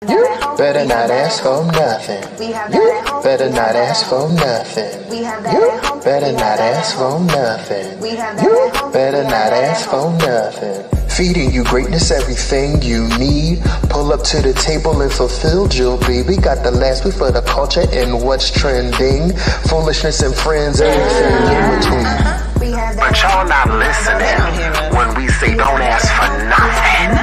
You better not ask for nothing. You better not ask for nothing. You better not ask for nothing. You better not ask for nothing. Feeding you greatness, everything you need. Pull up to the table and fulfill jewelry. We got the last week for the culture and what's trending. Foolishness and friends, everything in between. But y'all not listening when we say don't ask for nothing.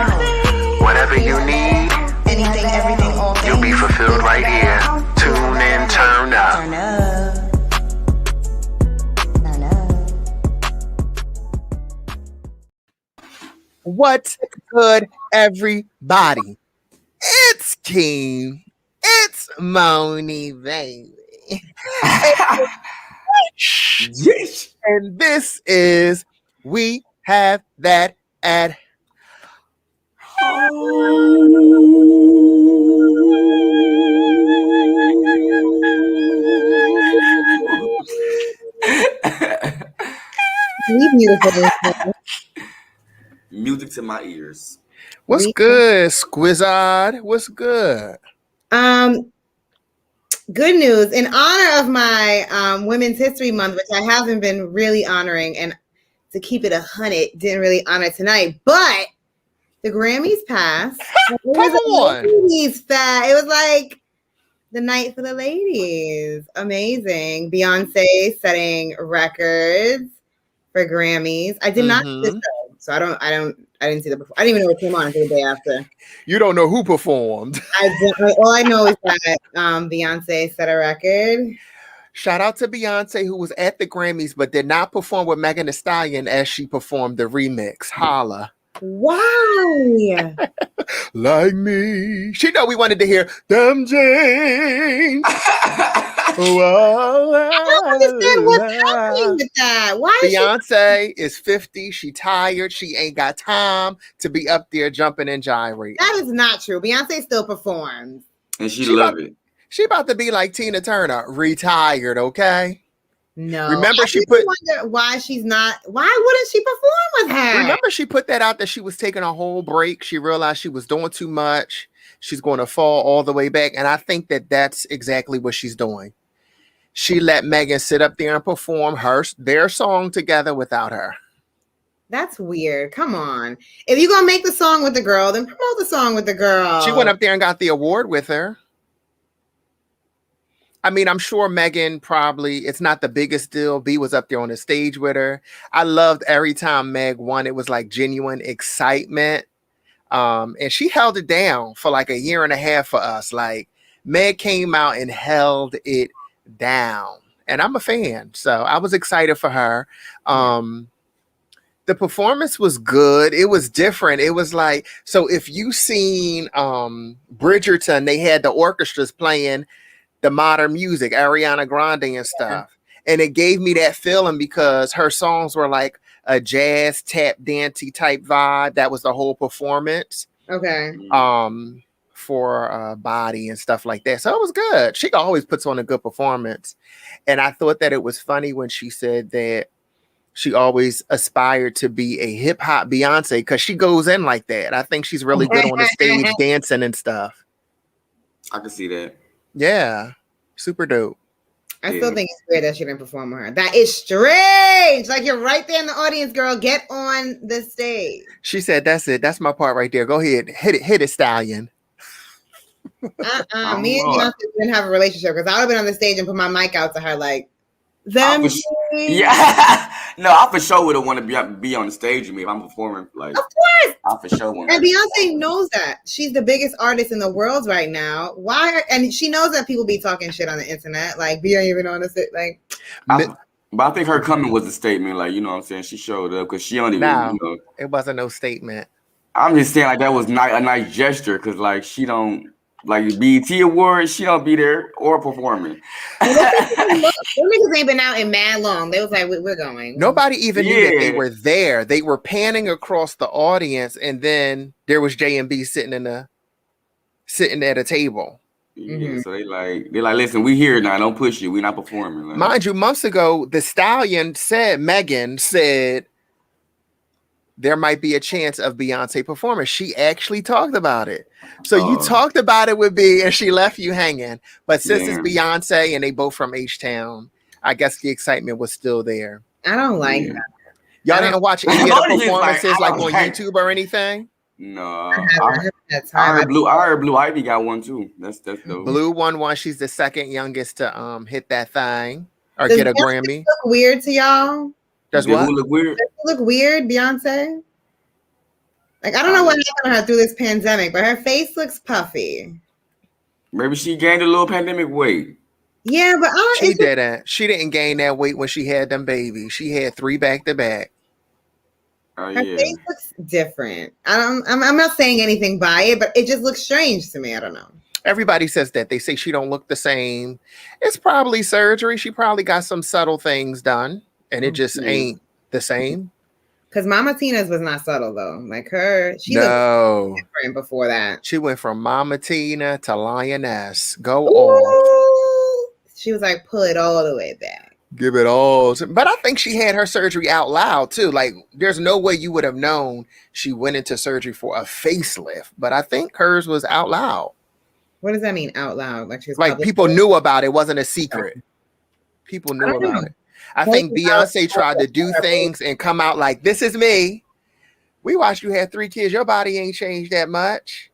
Whatever you need, anything, everything, all things, you'll be fulfilled right here. Tune in, turn up. Turn up. Turn up. What's good, everybody? It's King. It's Moni, baby. And this is We Have That at Music to my ears. What's good, Squizzard? What's good? Good news. In honor of my Women's History Month, which I haven't been really honoring, and to keep it 100, didn't really honor tonight, but the Grammys passed. It was like the night for the ladies. Amazing. Beyonce setting records for Grammys. I did not see this show, so I didn't see the before. I didn't even know it came on until the day after. You don't know who performed. All I know is that Beyonce set a record. Shout out to Beyonce, who was at the Grammys but did not perform with Megan Thee Stallion as she performed the remix. Holla. Why? Like me. She know we wanted to hear them James. I don't understand what's happening with that. Why Beyonce is 50. She tired. She ain't got time to be up there jumping and gyrating. That is not true. Beyonce still performs. And she love it. She about to be like Tina Turner, retired, okay? No. Remember I wonder why she's not. Why wouldn't she perform with her? Remember she put that out that she was taking a whole break. She realized she was doing too much. She's going to fall all the way back. And I think that that's exactly what she's doing. She let Megan sit up there and perform their song together without her. That's weird. Come on. If you're going to make the song with the girl, then promote the song with the girl. She went up there and got the award with her. I mean, I'm sure Megan it's not the biggest deal. B was up there on the stage with her. I loved every time Meg won. It was like genuine excitement. And she held it down for like a year and a half for us. Like Meg came out and held it down. And I'm a fan. So I was excited for her. The performance was good. It was different. It was like, so if you seen Bridgerton, they had the orchestras playing the modern music, Ariana Grande and stuff. And it gave me that feeling because her songs were like a jazz tap dancey type vibe. That was the whole performance. Okay. For body and stuff like that. So it was good. She always puts on a good performance. And I thought that it was funny when she said that she always aspired to be a hip hop Beyonce because she goes in like that. I think she's really good on the stage dancing and stuff. I can see that. Yeah, super dope. I still think it's weird that she didn't perform with her. That is strange. Like you're right there in the audience, girl. Get on the stage. She said, "That's it. That's my part right there. Go ahead, hit it, Stallion." Me and Beyonce didn't have a relationship because I would have been on the stage and put my mic out to her like, them. Yeah, no, I for sure would have wanted to be on the stage with me if I'm performing. Like, of course, I for sure want. And Beyonce knows that she's the biggest artist in the world right now. And she knows that people be talking shit on the internet. Like, be even on the like. But I think her coming was a statement. Like, you know what I'm saying? She showed up because she only. It wasn't no statement. I'm just saying like that was a nice gesture because like she don't. Like BET Awards, she don't be there or performing. Them niggas ain't been out in mad long. They was like, we're going. Nobody even knew that they were there. They were panning across the audience, and then there was J&B sitting at a table. Yeah, so they like, listen, we here now. Don't push you. We're not performing. Like. Mind you, months ago, Megan said there might be a chance of Beyonce performing. She actually talked about it. So you talked about it with B and she left you hanging. But since it's Beyonce and they both from H-Town, I guess the excitement was still there. I don't like that. Y'all didn't watch any of the performances like on YouTube or anything? No. I heard Blue Ivy got one too. That's dope. Blue won one. She's the second youngest to hit that thing or get a Grammy. Look weird to y'all? Does what? Who look weird? Does she look weird, Beyonce? Like, I don't know what happened to her through this pandemic, but her face looks puffy. Maybe she gained a little pandemic weight. Yeah, but she didn't. She didn't gain that weight when she had them babies. She had 3 back to back. Her face looks different. I'm not saying anything by it, but it just looks strange to me. I don't know. Everybody says that. They say she don't look the same. It's probably surgery. She probably got some subtle things done, and it just ain't the same. Because Mama Tina's was not subtle though. Like her, she looked different before that. She went from Mama Tina to Lioness. Go on. She was like, pull it all the way back. Give it all. But I think she had her surgery out loud too. Like, there's no way you would have known she went into surgery for a facelift. But I think hers was out loud. What does that mean, out loud? Like, people knew about it. It wasn't a secret. People knew about it. I think Beyonce tried to do things and come out like, this is me. We watched you had 3 kids. Your body ain't changed that much.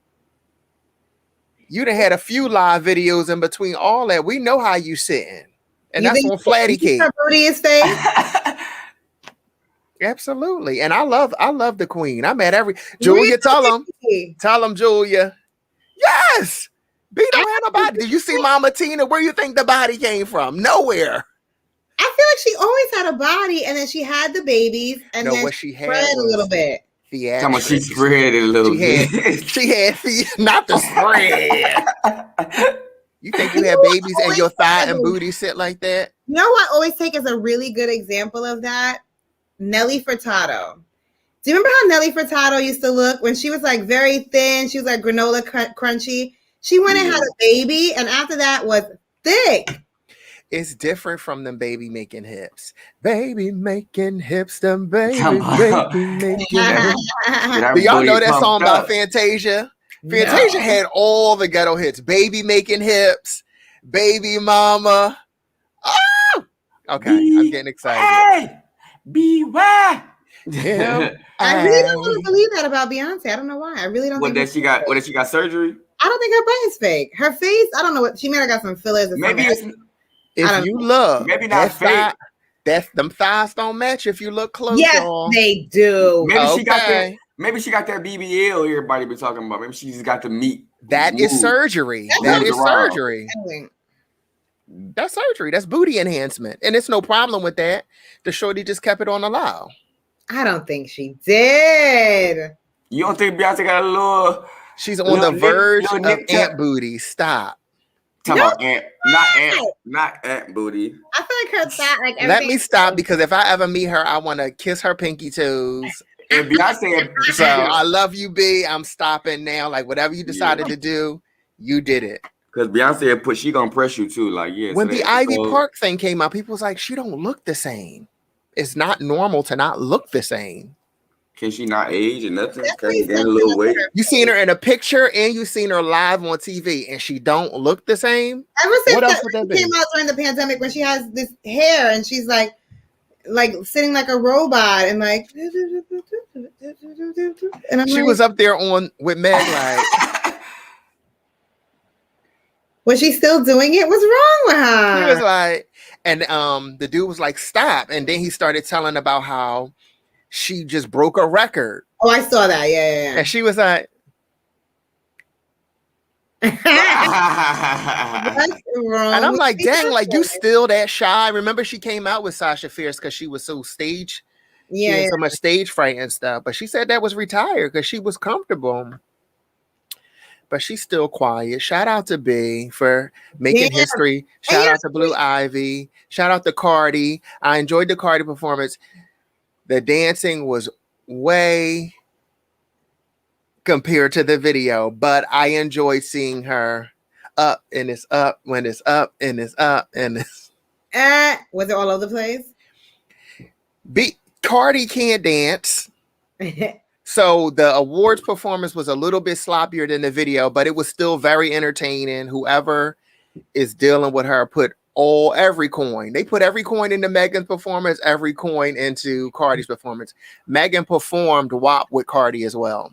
You done had a few live videos in between all that. We know how you sitting. And that's on Flatty Cake. Her booty is fake. Absolutely. And I love the queen. I'm at every Julia, tell them, Julia. Yes. B don't have nobody. Did you see Mama Tina? Where you think the body came from? Nowhere. I feel like she always had a body, and then she had the babies, and then what she had spread a little bit. Come on, she spread it a little bit. She had not the spread. You think you have babies and your thigh and booty sit like that? You know what I always take as a really good example of that? Nelly Furtado. Do you remember how Nelly Furtado used to look when she was like very thin? She was like granola crunchy. She went and had a baby, and after that was thick. It's different from them baby making hips. Baby making hips, them baby making hips. Do y'all know that song about Fantasia? Fantasia had all the ghetto hits. Baby making hips, baby mama. Oh! Okay, I'm getting excited. Hey, beware. I really don't want to believe that about Beyonce. I don't know why. I really don't. What did she got? What did she got? Surgery? I don't think her butt is fake. Her face, I don't know what she might have got some fillers. Or maybe something. If you look, maybe not fake. Them thighs don't match if you look close. Yes, they do. Maybe she got that BBL everybody be talking about. Maybe she just got the meat. That is surgery. That is surgery. That's surgery. That's booty enhancement. And it's no problem with that. The shorty just kept it on the low. I don't think she did. You don't think Beyonce got a little... She's on the verge of ant booty. Stop. Talking about ant, not ant booty. I feel like her thigh, like everything. Let me stop, because if I ever meet her, I want to kiss her pinky toes. And Beyonce, so I love you, B. I'm stopping now. Like, whatever you decided to do, you did it. Because Beyonce she gonna press you too. Like, yeah. When the Ivy Park thing came out, people was like, she don't look the same. It's not normal to not look the same. Can she not age and nothing? Can she gain a little weight? You seen her in a picture and you seen her live on TV, and she don't look the same. Ever since that came out during the pandemic, when she has this hair and she's like sitting like a robot and like, and she was up there with Meg like. Was she still doing it? What's wrong with her? He was like, and the dude was like, stop. And then he started telling about how she just broke a record. Oh, I saw that. Yeah. And she was like, what's wrong? And I'm like, dang, like you still that shy. Remember, she came out with Sasha Fierce because she was so stage. She had so much stage fright and stuff. But she said that was retired because she was comfortable. But she's still quiet. Shout out to B for making history. Shout out to Blue Ivy. Shout out to Cardi. I enjoyed the Cardi performance. The dancing was way compared to the video, but I enjoyed seeing her up and it's up when it's up and it's up and it's. Was it all over the place? Cardi can't dance. So the awards performance was a little bit sloppier than the video, but it was still very entertaining. Whoever is dealing with her put every coin. They put every coin into Megan's performance, every coin into Cardi's performance. Megan performed WAP with Cardi as well.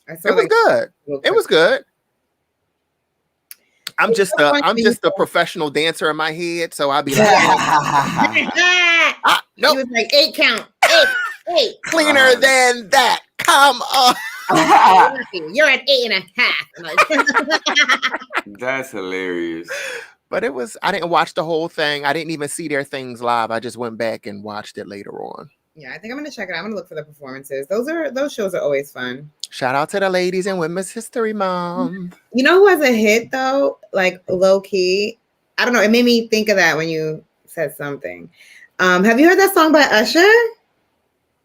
It was good. It was good. I'm just a professional dancer in my head, so I'll be like, nope. He was like 8 count. 8. Cleaner than that. Come on. You're at 8.5. That's hilarious. But I didn't watch the whole thing. I didn't even see their things live. I just went back and watched it later on. Yeah, I think I'm gonna check it out. I'm gonna look for the performances. Those shows are always fun. Shout out to the ladies in Women's History Month. You know who has a hit though? Like low key. I don't know. It made me think of that when you said something. Have you heard that song by Usher?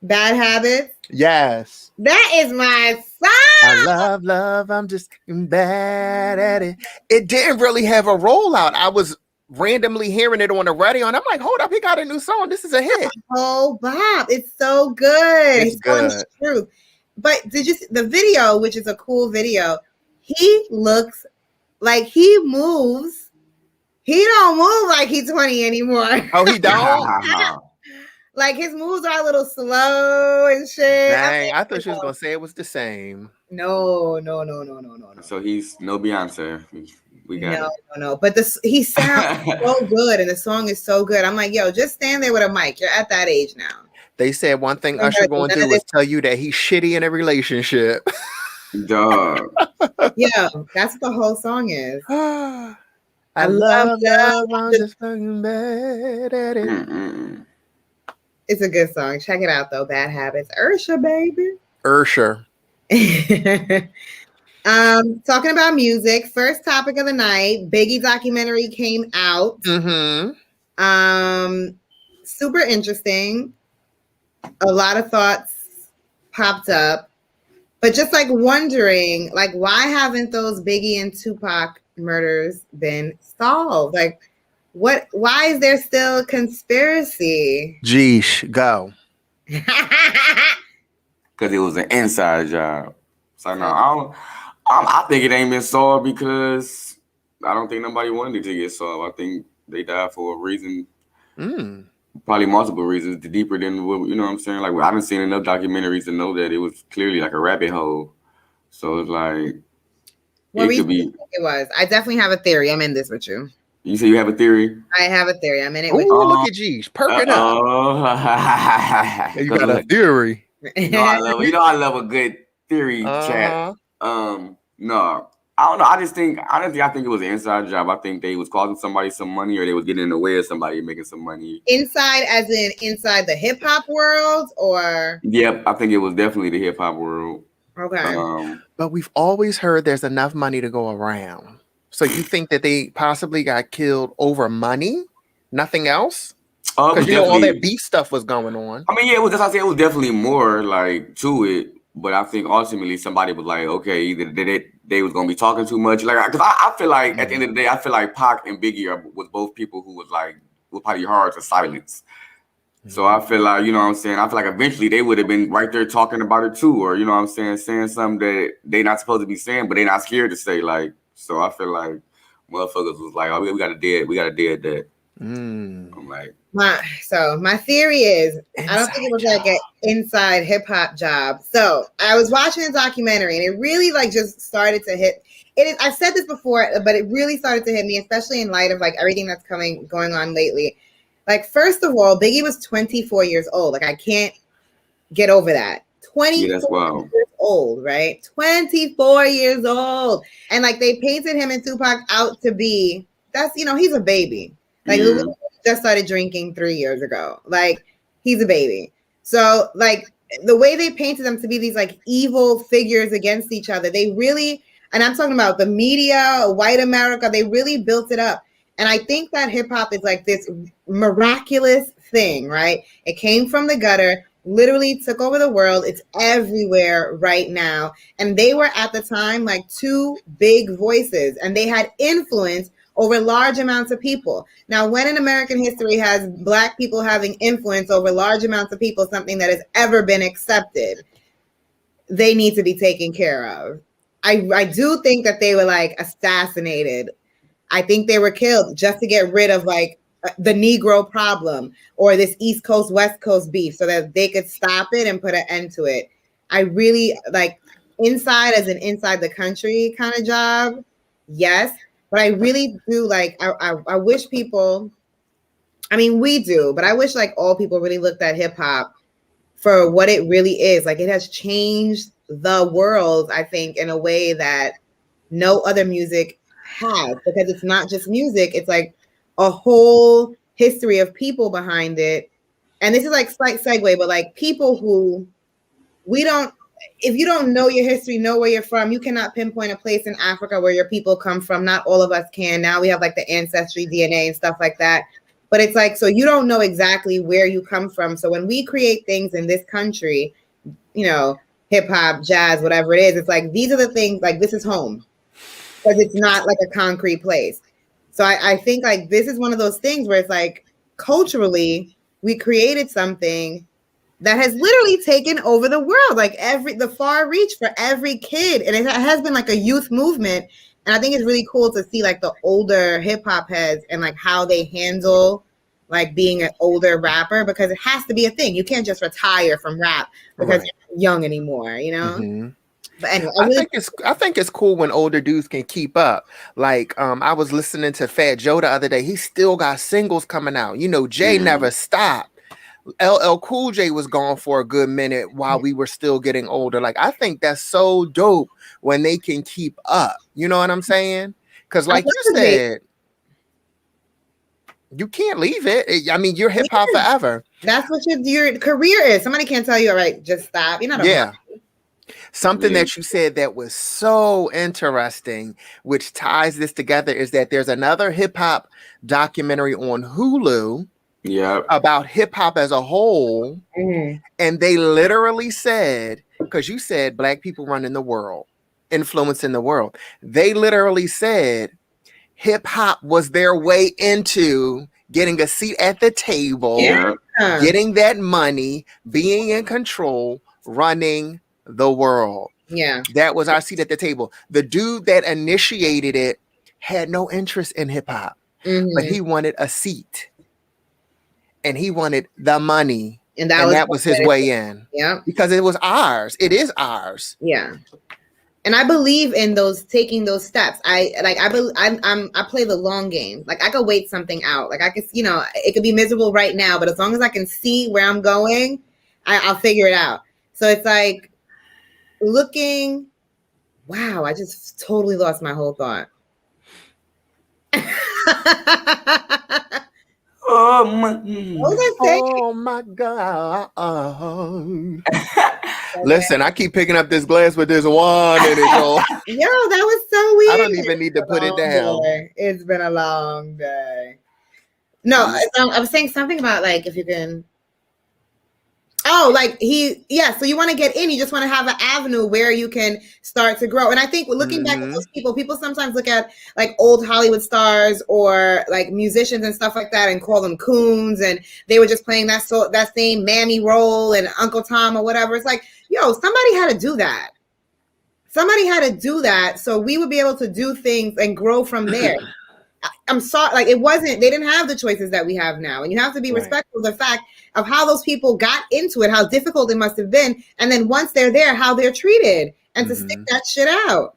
Bad Habits? Yes. That is my song. I love. I'm just bad at it. It didn't really have a rollout. I was randomly hearing it on the radio, and I'm like, hold up, he got a new song. This is a hit. Oh, Bob, it's so good. It's good. Truth. But did you see the video, which is a cool video? He looks like he moves. He don't move like he's 20 anymore. Oh, he don't? Like his moves are a little slow and shit. Dang, I thought she was gonna say it was the same. No. So he's no Beyonce. We got no. But he sounds so good, and the song is so good. I'm like, yo, just stand there with a mic. You're at that age now. They said one thing Usher gonna do is tell you that he's shitty in a relationship. Dog. Yeah, that's what the whole song is. I love. I'm just fucking bad at it. Mm-mm. It's a good song. Check it out though. Bad Habits. Ursha, baby. Ursha. Talking about music. First topic of the night. Biggie Documentary came out. Mm-hmm. Super interesting. A lot of thoughts popped up, but just like wondering, like, why haven't those Biggie and Tupac murders been solved? Like, why is there still a conspiracy? Jeesh, go. Because it was an inside job. So no, I think it ain't been solved because I don't think nobody wanted it to get solved. I think they died for a reason. Probably multiple reasons, deeper than what, you know what I'm saying? Like, I haven't seen enough documentaries to know that it was clearly like a rabbit hole. So it's like, what reason do you think it was? I definitely have a theory. I'm in this with you. You say you have a theory? I have a theory. I'm in it with you. Look at Jeesh, perking up. You got a theory. You know I love a good theory chat. No, I don't know. I think it was an inside job. I think they was causing somebody some money, or they was getting in the way of somebody making some money. Inside, as in inside the hip hop world, or? Yep, I think it was definitely the hip hop world. Okay. But we've always heard there's enough money to go around. So you think that they possibly got killed over money? Nothing else? Because all that beef stuff was going on. I mean, yeah, that's what I said. It was definitely more like to it. But I think ultimately somebody was like, okay, either they was gonna be talking too much. Like, because I feel like at the end of the day, I feel like Pac and Biggie was both people who was probably hard to silence. So I feel like, you know what I'm saying? I feel like eventually they would have been right there talking about it too, or, you know what I'm saying, saying something that they not supposed to be saying, but they not scared to say. Like, so I feel like motherfuckers was like, oh, we got a dead that. I'm like, my theory is, I don't think it was like an inside hip hop job. So I was watching a documentary, and it really like just started to hit. I've said this before, but it really started to hit me, especially in light of like everything that's going on lately. Like, first of all, Biggie was 24 years old. Like, I can't get over that. 24 years old, right? 24 years old. And like, they painted him and Tupac out to be, he's a baby. Like, Louis just started drinking 3 years ago. Like, he's a baby. So like, the way they painted them to be these like evil figures against each other, they really, and I'm talking about the media, white America, they really built it up. And I think that hip hop is like this miraculous thing, right? It came from the gutter, literally took over the world. It's everywhere right now. And they were at the time like two big voices, and they had influence over large amounts of people. Now, when in American history has Black people having influence over large amounts of people something that has ever been accepted? They need to be taken care of. I do think that they were like assassinated. I think they were killed just to get rid of like the Negro problem or this East Coast, West Coast beef so that they could stop it and put an end to it. I really like inside as an inside the country kind of job. Yes. But I really do like, I wish people, I mean, we do, but I wish like all people really looked at hip hop for what it really is. Like it has changed the world, I think, in a way that no other music has, because it's not just music. It's like a whole history of people behind it. And this is like slight segue, but like people who we don't, if you don't know your history, know where you're from, you cannot pinpoint a place in Africa where your people come from. Not all of us can. Now we have like the ancestry DNA and stuff like that. But it's like, so you don't know exactly where you come from. So when we create things in this country, you know, hip hop, jazz, whatever it is, it's like, these are the things, like this is home. Because it's not like a concrete place. So I think like this is one of those things where it's like culturally, we created something that has literally taken over the world, like the far reach for every kid. And it has been like a youth movement. And I think it's really cool to see like the older hip hop heads and like how they handle like being an older rapper, because it has to be a thing. You can't just retire from rap because you're young anymore, you know? Mm-hmm. But anyway, I think it's cool when older dudes can keep up. Like I was listening to Fat Joe the other day. He still got singles coming out. You know, Jay never stopped. LL Cool J was gone for a good minute while we were still getting older. Like, I think that's so dope when they can keep up. You know what I'm saying? Because like you said, you can't leave it. I mean, you're hip hop forever. That's what your career is. Somebody can't tell you, all right, just stop. You're not a Something that you said that was so interesting, which ties this together, is that there's another hip hop documentary on Hulu about hip hop as a whole. Mm-hmm. And they literally said, because you said Black people running the world, influencing the world. They literally said hip hop was their way into getting a seat at the table, getting that money, being in control, running the world. Yeah, that was our seat at the table. The dude that initiated it had no interest in hip hop, but he wanted a seat and he wanted the money, and that was his way in. Yeah, because it was ours. It is ours. Yeah, and I believe in taking those steps. I play the long game. Like I could wait something out. Like I could, you know, it could be miserable right now, but as long as I can see where I'm going, I'll figure it out. So it's like, wow, I just totally lost my whole thought. Oh my God. Listen, I keep picking up this glass with this wand and it goes. Yo, that was so weird. I don't even need to put it down. It's been a long day. No, I was saying something about like if you can. Oh, like so you want to get in, you just want to have an avenue where you can start to grow. And I think looking back at those people sometimes look at like old Hollywood stars or like musicians and stuff like that and call them coons, and they were just playing that same mammy role and Uncle Tom or whatever. It's like, yo, somebody had to do that. Somebody had to do that so we would be able to do things and grow from there. I'm sorry, like they didn't have the choices that we have now. And you have to be respectful of the fact of how those people got into it, how difficult it must have been. And then once they're there, how they're treated, and to stick that shit out.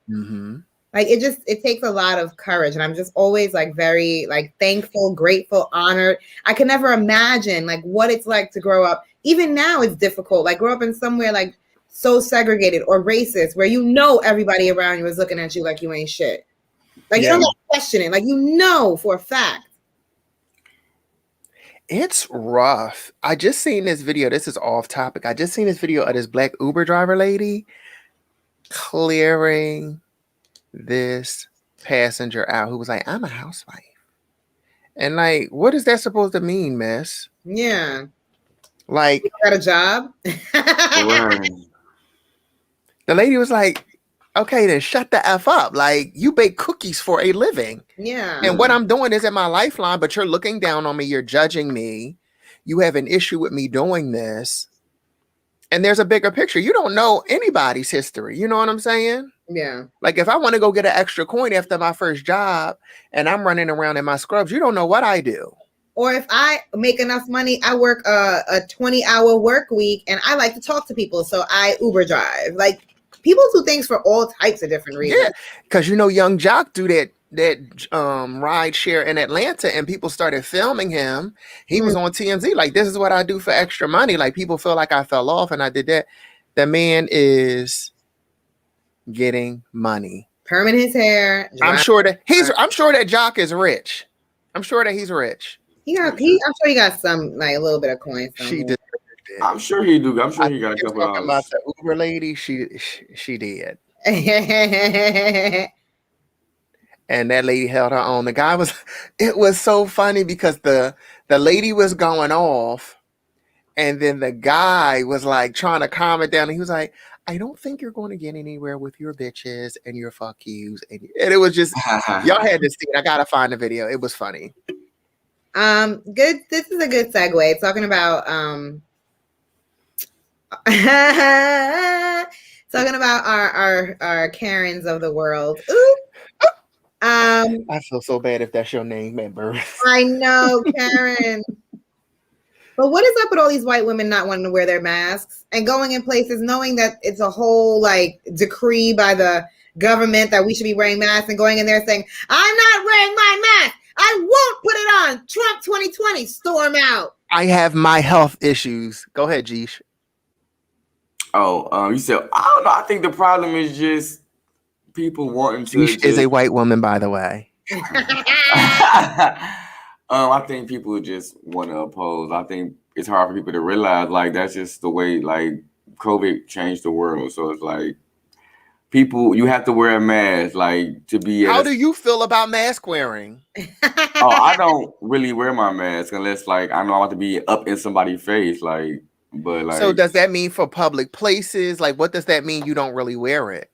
Like it takes a lot of courage. And I'm just always like very like thankful, grateful, honored. I can never imagine like what it's like to grow up. Even now it's difficult. Like grow up in somewhere like so segregated or racist where you know everybody around you is looking at you like you ain't shit. Like you don't have to question it. Like you know for a fact. It's rough. I just seen this video. This is off topic. I just seen this video of this Black Uber driver lady clearing this passenger out who was like, "I'm a housewife." And like, what is that supposed to mean, miss? Yeah. Like, you got a job? The lady was like, Okay, then shut the F up. Like, you bake cookies for a living. Yeah. And what I'm doing is at my lifeline, but you're looking down on me. You're judging me. You have an issue with me doing this. And there's a bigger picture. You don't know anybody's history. You know what I'm saying? Yeah. Like, if I want to go get an extra coin after my first job and I'm running around in my scrubs, you don't know what I do. Or if I make enough money, I work a 20-hour work week and I like to talk to people. So I Uber drive. Like, people do things for all types of different reasons. Yeah, because Young Jock do that ride share in Atlanta, and people started filming him. He was on TMZ. Like, this is what I do for extra money. Like, people feel like I fell off and I did that. The man is getting money. Perming his hair. I'm sure that Jock is rich. I'm sure that he's rich. I'm sure he got some, like, a little bit of coins. She did. I'm sure he do. I'm sure he got a couple of about the Uber lady. She did. And that lady held her own. The guy it was so funny because the lady was going off, and then the guy was like trying to calm it down. And he was like, I don't think you're going to get anywhere with your bitches and your fuck yous. And it was just, y'all had to see it. I got to find the video. It was funny. Good. This is a good segue. Talking about, our Karens of the world. Ooh. I feel so bad if that's your name, member. I know, Karen. But what is up with all these white women not wanting to wear their masks and going in places knowing that it's a whole like decree by the government that we should be wearing masks, and going in there saying, I'm not wearing my mask. I won't put it on. Trump 2020, storm out. I have my health issues. Go ahead, Jeesh. Oh, you said, I don't know. I think the problem is just people wanting to. Jeesh is a white woman, by the way. I think people just want to oppose. I think it's hard for people to realize, like, that's just the way, like, COVID changed the world. So it's like, people, you have to wear a mask, like, to be. How do you feel about mask wearing? Oh, I don't really wear my mask unless, like, I know I want to be up in somebody's face, like, but like. So does that mean for public places? Like, what does that mean? You don't really wear it?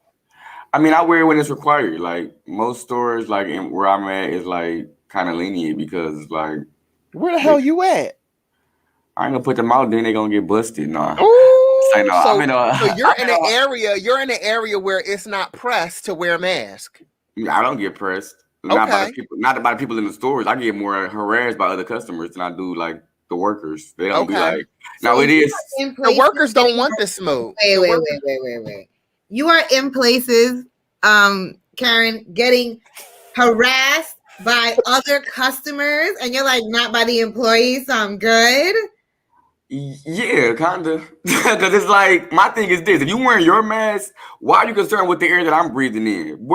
I mean, I wear it when it's required. Like, most stores, like, where I'm at is like kind of lenient because, like, where the hell you at? I ain't gonna put them out, then they gonna get busted. Nah. Ooh, I know. So you're in an area. You're in an area where it's not pressed to wear a mask. I don't get pressed. Not by the people in the stores. I get more harassed by other customers than I do like the workers. They don't be like. Now it is. The workers don't want this smoke. Wait. You are in places, Karen, getting harassed by other customers, and you're like, not by the employees, so I'm good. Yeah, kind of. Because it's like, my thing is this: if you wearing your mask, why are you concerned with the air that I'm breathing in?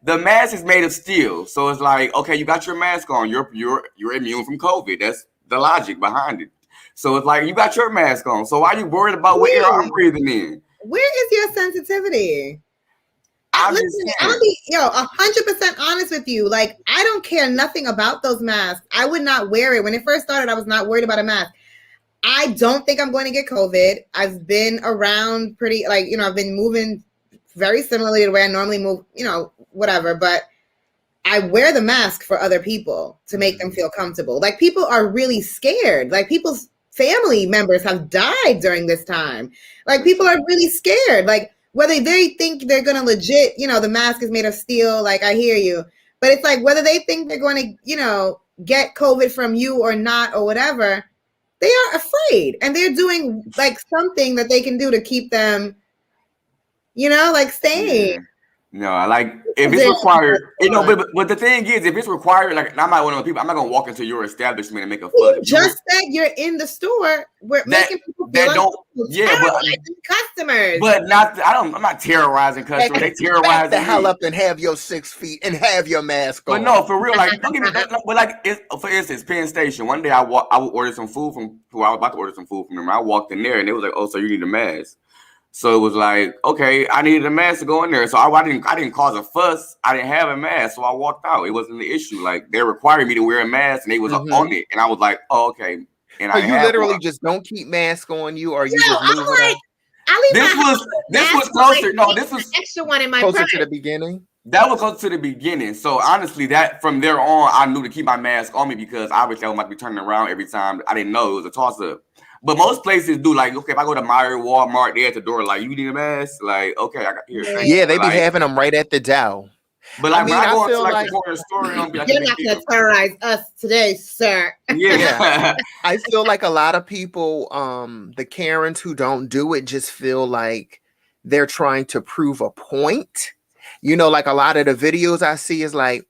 The mask is made of steel, so it's like, okay, you got your mask on, you're immune from COVID. That's the logic behind it. So it's like, you got your mask on, so why are you worried about what air I'm breathing in? Where is your sensitivity? Listen, I'll be 100% honest with you. Like, I don't care nothing about those masks. I would not wear it. When it first started, I was not worried about a mask. I don't think I'm going to get COVID. I've been around pretty, like, I've been moving very similarly to the way I normally move, whatever. But I wear the mask for other people to make them feel comfortable. Like, people are really scared. Like, people's family members have died during this time. Like, people are really scared. Like, whether they think they're going to legit, the mask is made of steel, like, I hear you. But it's like, whether they think they're going to, get COVID from you or not or whatever, they are afraid. And they're doing, like, something that they can do to keep them, like, sane. Yeah. No, like, if it's required, but the thing is, if it's required, like, I'm not one of those people, I'm not going to walk into your establishment and make a fuss. You just said you're in the store where making people feel customers. But I'm not terrorizing customers. They terrorize the hell up and have your 6 feet and have your mask on. But no, for real, like, don't get me, but like, for instance, Penn Station, one day I would order some food I was about to order some food from them. I walked in there and they was like, oh, so you need a mask. So it was like, okay, I needed a mask to go in there. So I didn't cause a fuss. I didn't have a mask, so I walked out. It wasn't the issue. Like, they required me to wear a mask, and they was on it, and I was like, oh, okay. And so you literally just don't keep masks on you, or you just move it. This was closer. No, this was extra one in my closer purse. to the beginning. That was close to the beginning. So honestly, that from there on, I knew to keep my mask on me because obviously I was about to be turning around every time. I didn't know it was a toss up. But most places do. Like, okay, if I go to Meyer, Walmart, they at the door, like, you need a mask? Like, okay, I got here. Yeah, they be like, having them right at the door. But like, when I go into feel like the corner store, it don't be like you're not gonna terrorize us today, sir. Yeah. I feel like a lot of people, the Karens who don't do it, just feel like they're trying to prove a point. You know, like a lot of the videos I see is like,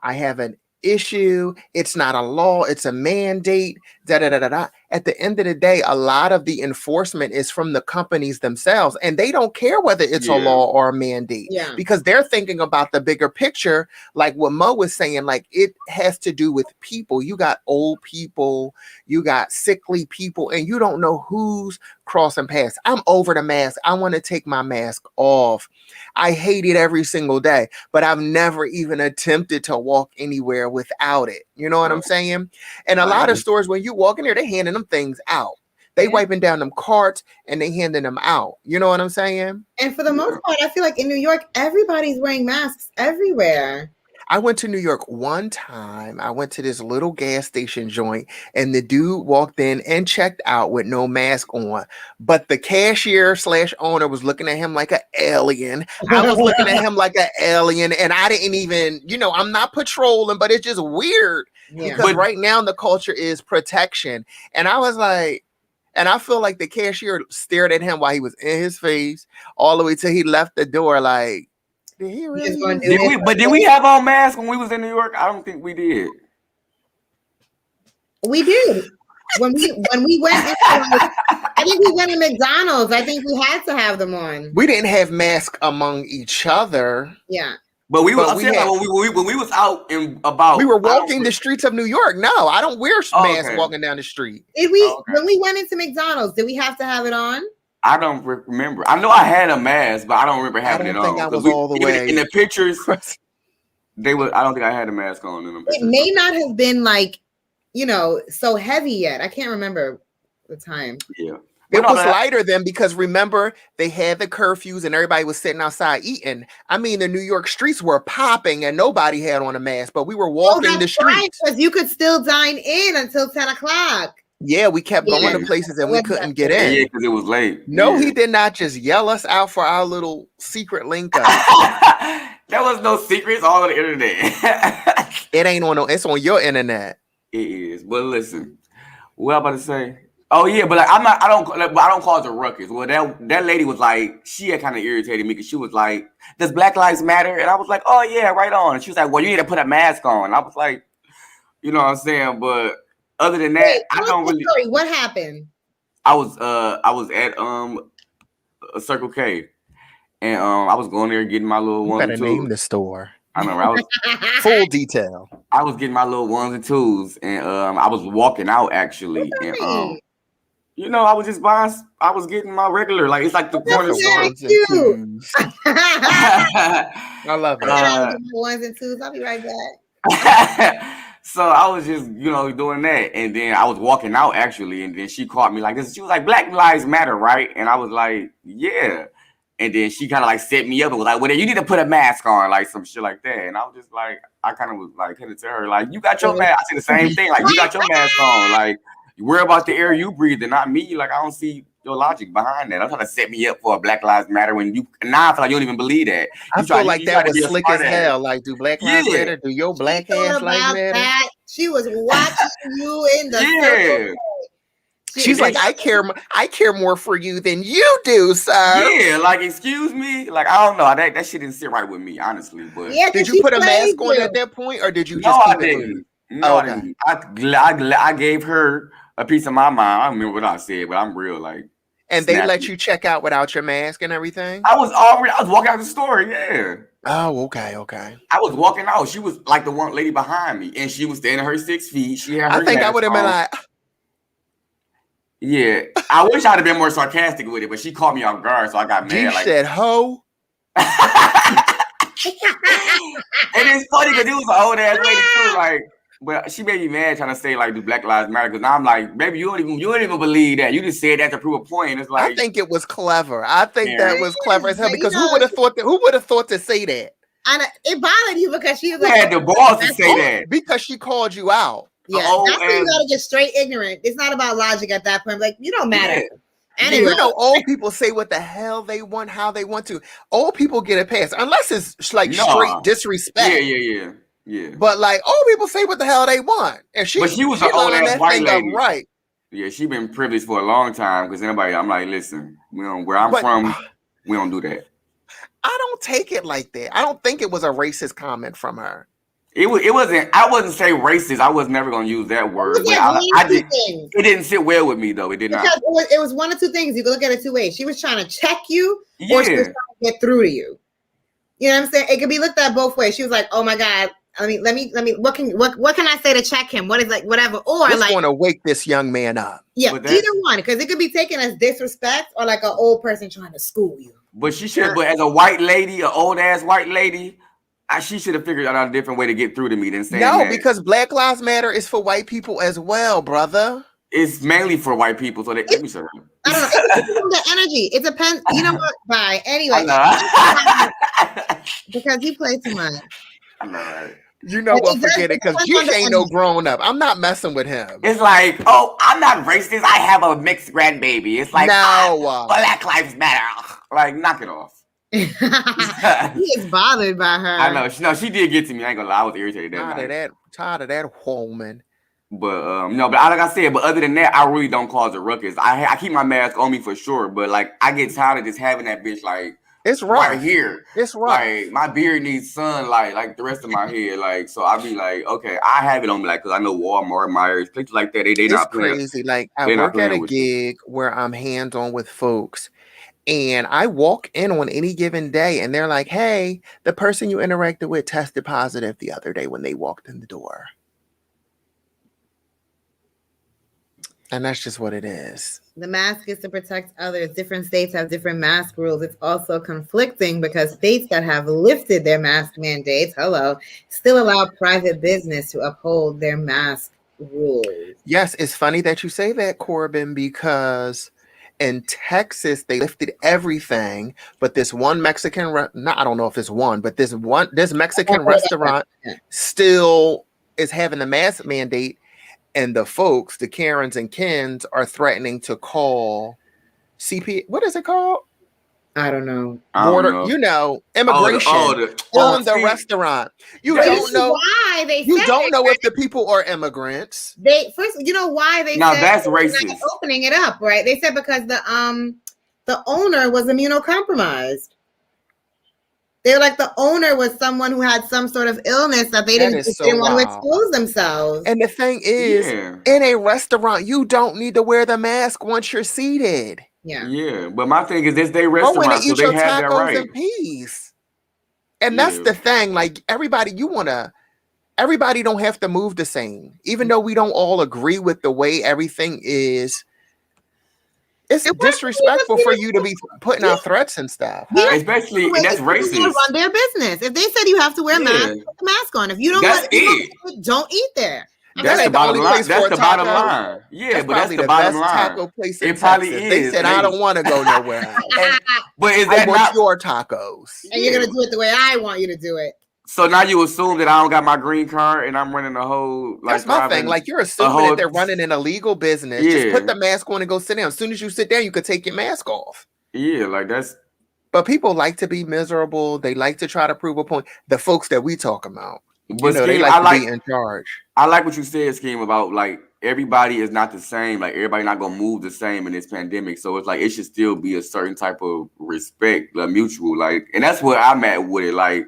I have an issue. It's not a law. It's a mandate. Da, da, da, da, da. At the end of the day, a lot of the enforcement is from the companies themselves, and they don't care whether it's a law or a mandate because they're thinking about the bigger picture. Like what Mo was saying, like it has to do with people. You got old people, you got sickly people, and you don't know who's crossing paths. I'm over the mask. I want to take my mask off. I hate it every single day, but I've never even attempted to walk anywhere without it. You know what I'm saying? And a lot of stores, when you walk in there, they handing them things out. They wiping down them carts and they handing them out. You know what I'm saying? And for the most part, I feel like in New York, everybody's wearing masks everywhere. I went to New York one time. I went to this little gas station joint and the dude walked in and checked out with no mask on. But the cashier / owner was looking at him like an alien. I was looking at him like an alien and I didn't even, you know, I'm not patrolling, but it's just weird because right now the culture is protection. And I was like, and I feel like the cashier stared at him while he was in his face all the way till he left the door like, did we have our masks when we was in New York? I don't think we did. We did. When we went into, I think we went to McDonald's. I think we had to have them on. We didn't have masks among each other. Yeah. But when we was out and about, we were walking the streets of New York. No, I don't wear masks walking down the street. Did we when we went into McDonald's, did we have to have it on? I don't remember. I know I had a mask, but I don't remember having it on. I don't think I was all the way in the pictures. They were. I don't think I had a mask on in them pictures. It may not have been like, you know, so heavy yet. I can't remember the time. Yeah. It was lighter then because remember they had the curfews and everybody was sitting outside eating. I mean, the New York streets were popping and nobody had on a mask, but we were walking the streets. Because you could still dine in until 10 o'clock. Yeah, we kept going to places and we couldn't get in. Yeah, because it was late. No, he did not just yell us out for our little secret link up. There was no secrets all on the internet. It ain't on it's on your internet. It is. But listen, what I'm about to say. Oh yeah, but like I don't cause a ruckus. Well, that lady was like, she had kind of irritated me because she was like, "Does Black Lives Matter?" And I was like, "Oh yeah, right on." And she was like, "Well, you need to put a mask on." And I was like, you know what I'm saying? But other than that, I don't really. Story. What happened? I was at a Circle K, and I was going there getting my little ones and twos. Name the store. I know. I was full detail. I was getting my little ones and twos, and I was walking out actually, and you know, I was just buying. I was getting my regular, like it's like the corner store. I love it. Ones and twos. I'll be right back. So I was just, you know, doing that, and then I was walking out actually, and then she caught me like this. She was like, "Black Lives Matter, right?" And I was like, "Yeah." And then she kind of like set me up and was like, "Well, then you need to put a mask on," like some shit like that. And I was just like, I kind of was like, headed to her, like, "You got your mask." I said the same thing, like, "You got your mask on," like. You worry about the air you breathe and not me. Like, I don't see your logic behind that. I'm trying to set me up for a Black Lives Matter when you now I feel like you don't even believe that. I feel like that was slick as hell. Like, do Black Lives Matter? Do your black ass like matter? She was watching you in the circle. She's like, I care more for you than you do, sir. Yeah, like, excuse me. Like, I don't know. That shit didn't sit right with me, honestly. But did you put a mask on at that point, or did you just keep it moving? No, I didn't. I gave her a piece of my mind. I don't remember what I said, but I'm real like. And they let you check out without your mask and everything? I was walking out the store, yeah. Oh, okay. I was walking out. She was like the one lady behind me, and she was standing her 6 feet. She had her I think I would have been like, yeah. I wish I'd have been more sarcastic with it, but she caught me off guard, so I got mad. She said, "Ho." And it's funny because it was an old ass lady too. Like But she made me mad trying to say like, "Do Black Lives Matter?" Because now I'm like, baby, you don't even believe that. You just said that to prove a point. It's like, I think it was clever. I think that was clever as hell But, because who would have thought that? Who would have thought to say that? And it bothered you because she was you like, had the balls to say that because she called you out. Yeah, that's where you gotta get straight ignorant. It's not about logic at that point. Like, you don't matter. Yeah. Anyway, you know, old people say what the hell they want, how they want to. Old people get a pass unless it's like straight disrespect. Yeah. But like old people say what the hell they want, and she was an old ass white lady, right? Yeah, she been privileged for a long time because anybody, I'm like, listen, where I'm from, we don't do that. I don't take it like that. I don't think it was a racist comment from her. It wasn't. I wasn't say racist. I was never gonna use that word. It didn't sit well with me though. It did not. It was one of two things. You can look at it two ways. She was trying to check you, or she was trying to get through to you. You know what I'm saying? It could be looked at both ways. She was like, "Oh my God, let me. What can I say to check him? What is like whatever?" Or just want to wake this young man up. Yeah, either one, because it could be taken as disrespect or like an old person trying to school you. But she should. But as a white lady, an old ass white lady. She should have figured out a different way to get through to me than saying that. Because Black Lives Matter is for white people as well, brother. It's mainly for white people, so they let me serve. I don't know. It depends on the energy. It depends. You know what? Bye. Anyway, because you play too much. I know, right? You know what? Forget it, because G ain't no grown up. I'm not messing with him. It's like, oh, I'm not racist. I have a mixed grandbaby. It's like, Black Lives Matter. Like, knock it off. He is bothered by her. I know. She did get to me. I ain't gonna lie. I was irritated. Tired of that woman. But no, but like I said, but other than that, I really don't cause a ruckus. I keep my mask on me for sure, but like I get tired of just having that bitch like it's right here. It's right. Like my beard needs sunlight, like the rest of my head. Like so, I be like, okay, I have it on me, like because I know Walmart, Myers, places like that. They not crazy. Like I work at a gig where I'm hands on with folks. And I walk in on any given day and they're like, hey, the person you interacted with tested positive the other day when they walked in the door. And that's just what it is. The mask is to protect others. Different states have different mask rules. It's also conflicting because states that have lifted their mask mandates, still allow private business to uphold their mask rules. Yes, it's funny that you say that, Corbin, because in Texas, they lifted everything, but this one Mexican, I don't know if it's one, but this Mexican restaurant still is having the mask mandate, and the folks, the Karens and Kens, are threatening to call CP. What is it called? I don't know. Border, immigration on the restaurant. You don't know why they. You don't know if the people are immigrants. You know why they. Now said that's racist. Opening it up, right? They said because the owner was immunocompromised. They were like the owner was someone who had some sort of illness that they didn't want to expose themselves. And the thing is, in a restaurant, you don't need to wear the mask once you're seated. Yeah, but my thing is this they restaurant, so they have that right. In peace. And that's the thing. Like everybody don't have to move the same. Even though we don't all agree with the way everything is. It's disrespectful for you to be putting out threats and stuff. Huh? Especially, and that's racist. Run their business. If they said you have to wear a mask, put the mask on. If you don't, don't eat there. That's the bottom line. That's the bottom line. Yeah, but that's the bottom line. Taco place in it probably Texas. is. They said, I don't want to go nowhere. But is that not your tacos? And you're going to do it the way I want you to do it. So now you assume that I don't got my green card and I'm running the whole that's my thing. Like you're assuming that they're running an illegal business. Just put the mask on and go sit down. As soon as you sit down, you could take your mask off. Yeah, like that's. But people like to be miserable. They like to try to prove a point. The folks that we talk about, but they like to be in charge. I like what you said, Scheme, about like everybody is not the same. Like everybody not gonna move the same in this pandemic. So it's like it should still be a certain type of respect, like mutual. Like, and that's where I'm at with it. Like.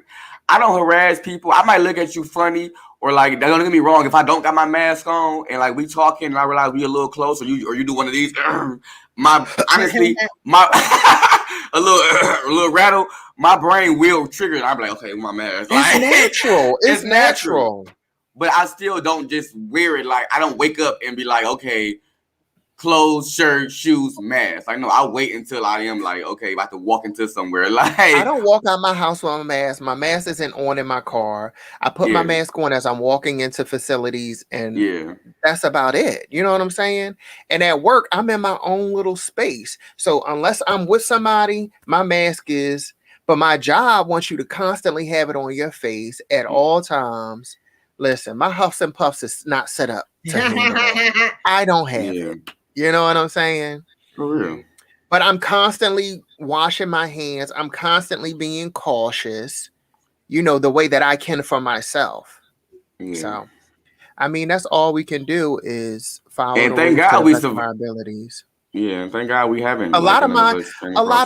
I don't harass people. I might look at you funny or like, don't get me wrong. If I don't got my mask on and like we talking and I realize we a little close or you do one of these, honestly, a little rattle, my brain will trigger and I'm like, okay, my mask. It's natural. It's natural. But I still don't just wear it. Like I don't wake up and be like, okay, clothes, shirt, shoes, mask. Like, no, I wait until I am like, okay, about to walk into somewhere. Like, I don't walk out my house with a mask. My mask isn't on in my car. I put my mask on as I'm walking into facilities, and that's about it. You know what I'm saying? And at work, I'm in my own little space. So unless I'm with somebody, my mask is. But my job wants you to constantly have it on your face at all times. Listen, my huffs and puffs is not set up to handle it. I don't have it. You know what I'm saying? For real. But I'm constantly washing my hands. I'm constantly being cautious, you know, the way that I can for myself. Yeah. So, I mean, that's all we can do is follow and thank God we survived our abilities. Yeah, thank God we haven't. A lot of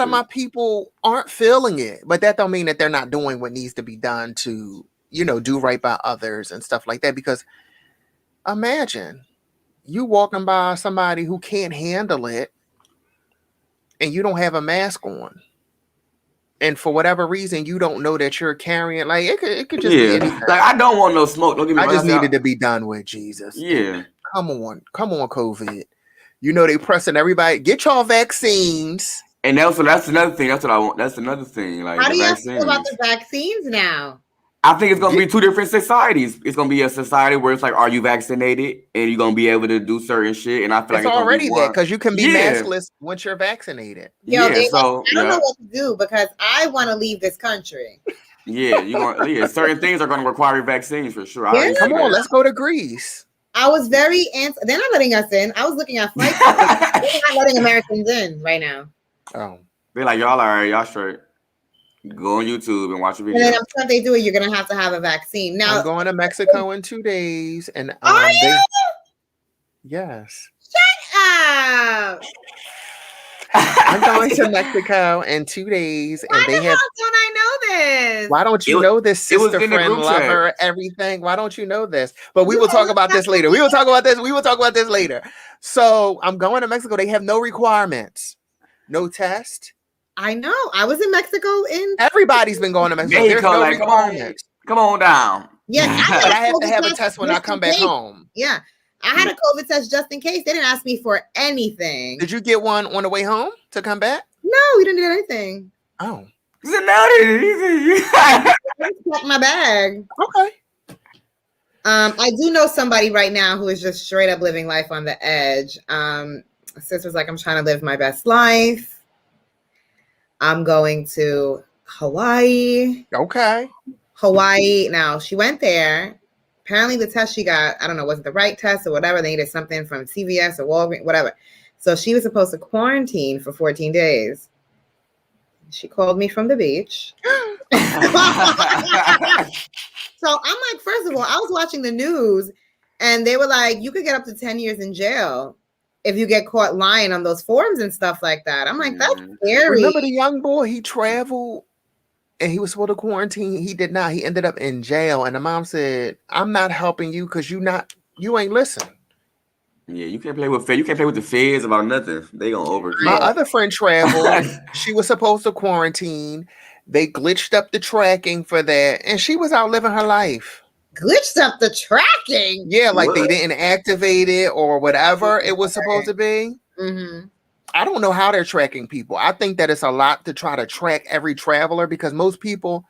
my people aren't feeling it, but that don't mean that they're not doing what needs to be done to, you know, do right by others and stuff like that. Because imagine you walking by somebody who can't handle it and you don't have a mask on. And for whatever reason, you don't know that you're carrying. Like it could just be anything. Like I don't want no smoke. Don't get me wrong. I just needed to be done with, Jesus. Yeah. Come on, COVID. You know they pressing everybody. Get y'all vaccines. And that's another thing. That's what I want. That's another thing. Like, how do you feel about the vaccines now? I think it's gonna be two different societies. It's gonna be a society where it's like, are you vaccinated, and you're gonna be able to do certain shit. And I feel like it's already that because you can be maskless once you're vaccinated. Yo, I don't know what to do because I want to leave this country. Yeah, you want. Yeah, certain things are gonna require vaccines for sure. Yeah, come on, let's go to Greece. I was very they're not letting us in. I was looking at flights. They're not letting Americans in right now. Oh, they're like, y'all all right, y'all straight. Go on YouTube and watch a video. And then I'm sure if they do it, you're gonna have to have a vaccine. Now I'm going to Mexico in 2 days, and are you? Yes. Shut up. I'm going to Mexico in 2 days, and don't I know this? Why don't you know this, sister, friend, lover, everything? Why don't you know this? But we will talk about this later. We will talk about this later. So I'm going to Mexico. They have no requirements, no test. I know. I was in Mexico. Everybody's been going to Mexico. There's no requirements. Come on down. Yes, but I have to have a test when I come back home. Yeah. I had a COVID test just in case. They didn't ask me for anything. Did you get one on the way home to come back? No, we didn't do anything. Oh. I checked my bag. Okay. I do know somebody right now who is just straight up living life on the edge. Sis was like, I'm trying to live my best life. I'm going to Hawaii. Okay. Hawaii. Now, she went there. Apparently, the test she got, I don't know, wasn't the right test or whatever. They needed something from CVS or Walgreens, whatever. So she was supposed to quarantine for 14 days. She called me from the beach. So I'm like, first of all, I was watching the news and they were like, you could get up to 10 years in jail if you get caught lying on those forms and stuff like that. I'm like, that's scary. Remember the young boy? He traveled and he was supposed to quarantine. He did not. He ended up in jail. And the mom said, I'm not helping you because you ain't listen. Yeah, you can't play with you can't play with the feds about nothing. They gonna over. My other friend traveled. She was supposed to quarantine. They glitched up the tracking for that, and she was out living her life. Glitched up the tracking? Yeah, like they didn't activate it or whatever it was supposed to be. Mm-hmm. I don't know how they're tracking people. I think that it's a lot to try to track every traveler because most people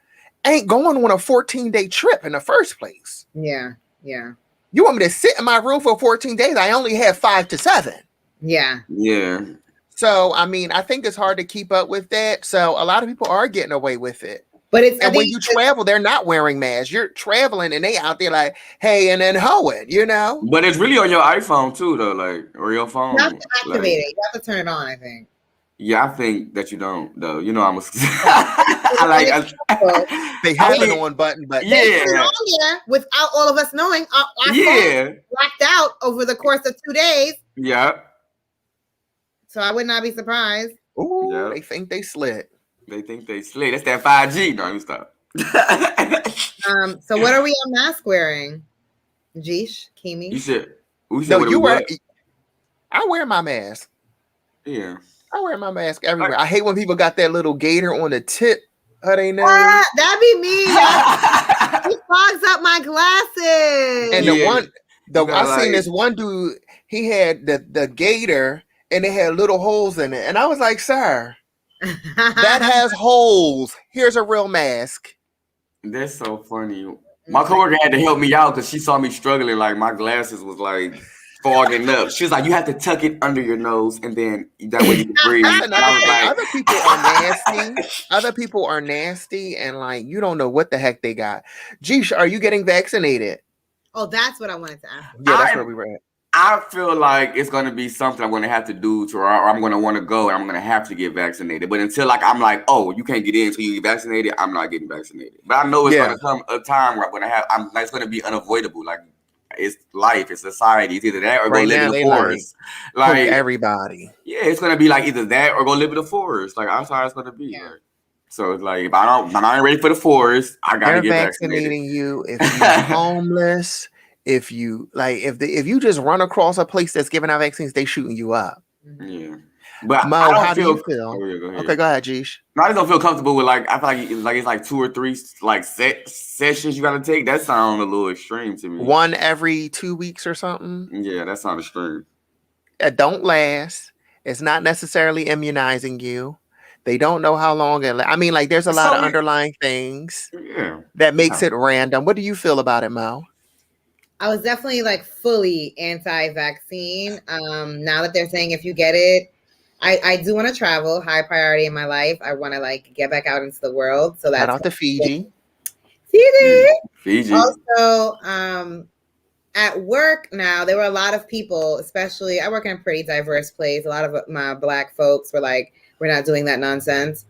ain't going on a 14-day trip in the first place. Yeah, yeah. You want me to sit in my room for 14 days? I only have 5 to 7. Yeah. Yeah. So, I mean, I think it's hard to keep up with that. So a lot of people are getting away with it. But it's when you travel, they're not wearing masks. You're traveling and they out there like, hey, and then hoeing, you know? But it's really on your iPhone too, though, like, or your phone. You have to activate it. You have to turn it on, I think. Yeah, I think that you don't, though. You know, I'm a they have an on button, but they turn it on there without all of us knowing. Our phone blacked out over the course of 2 days. Yeah. So I would not be surprised. Ooh, they think they slid. They think they slid. That's that 5G. No, you stop. So what are we on mask wearing? Jeesh, Kimi? You said. I wear my mask. Yeah. I wear my mask everywhere. I hate when people got that little gator on the tip of their nose. That'd be me. It fogs up my glasses. And I seen this one dude, he had the gator and it had little holes in it. And I was like, sir, that has holes. Here's a real mask. That's so funny. My coworker had to help me out because she saw me struggling. Like my glasses was like fogging up. She was like, "You have to tuck it under your nose, and then that way you can breathe." And I was like, other people are nasty. Other people are nasty, and like you don't know what the heck they got. Geesh, are you getting vaccinated? Oh, that's what I wanted to ask. Yeah, that's where we were at. I feel like it's going to be something I'm going to have to do or I'm going to want to go and I'm going to have to get vaccinated. But until like I'm like, oh, you can't get in until you get vaccinated, I'm not getting vaccinated. But I know it's going to come a time where I'm going to have, it's going to be unavoidable. Like it's life, it's society. It's either that or go live in the forest. Like everybody. Yeah, it's going to be like either that or go live in the forest. Like that's how it's going to be. Yeah. Like, so it's like if I'm not ready for the forest, I got to get vaccinated. Vaccinating you if you're homeless. If you if you just run across a place that's giving out vaccines, they shooting you up. Yeah, but Mo, how do you feel? Oh, yeah, go ahead. Okay, go ahead, Jeesh. No, I just don't feel comfortable with I feel like it's like 2 or 3 like sessions you got to take. That sounds a little extreme to me. One every 2 weeks or something. Yeah, that sounds extreme. It don't last. It's not necessarily immunizing you. They don't know how long it. I mean, like there's a lot of underlying things. Yeah, that makes it random. What do you feel about it, Mo? I was definitely like fully anti-vaccine. Now that they're saying if you get it, I do want to travel, high priority in my life. I want to like get back out into the world. So that's out to Fiji. Fiji. Also, at work now, there were a lot of people, especially I work in a pretty diverse place. A lot of my Black folks were like, we're not doing that nonsense.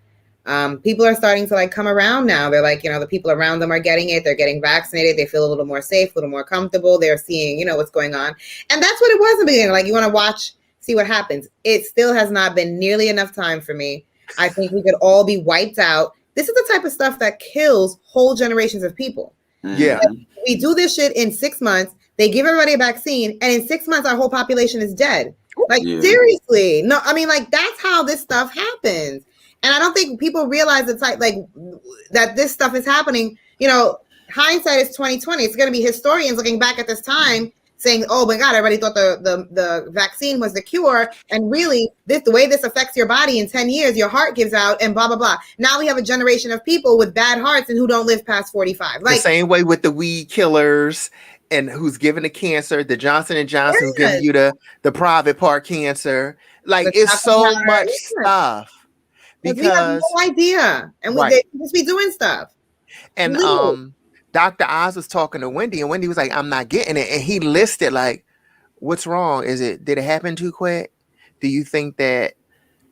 People are starting to like come around now. They're like, the people around them are getting it. They're getting vaccinated. They feel a little more safe, a little more comfortable. They're seeing, what's going on. And that's what it was in the beginning. Like you want to see what happens. It still has not been nearly enough time for me. I think we could all be wiped out. This is the type of stuff that kills whole generations of people. Yeah. Like, we do this shit in 6 months. They give everybody a vaccine. And in 6 months, our whole population is dead. Like, seriously. No, I mean, like, that's how this stuff happens. And I don't think people realize it's like that this stuff is happening. Hindsight is 2020. It's going to be historians looking back at this time saying, "Oh my God, everybody thought the vaccine was the cure, and really, the way this affects your body in 10 years, your heart gives out, and blah blah blah." Now we have a generation of people with bad hearts and who don't live past 45. Like the same way with the weed killers and who's giving the cancer, the Johnson & Johnson who's giving you the private part cancer. Like it's so much stuff. Because we have no idea, and they just be doing stuff. And Dr. Oz was talking to Wendy, and Wendy was like, "I'm not getting it," and he listed like, "What's wrong? Did it happen too quick? Do you think that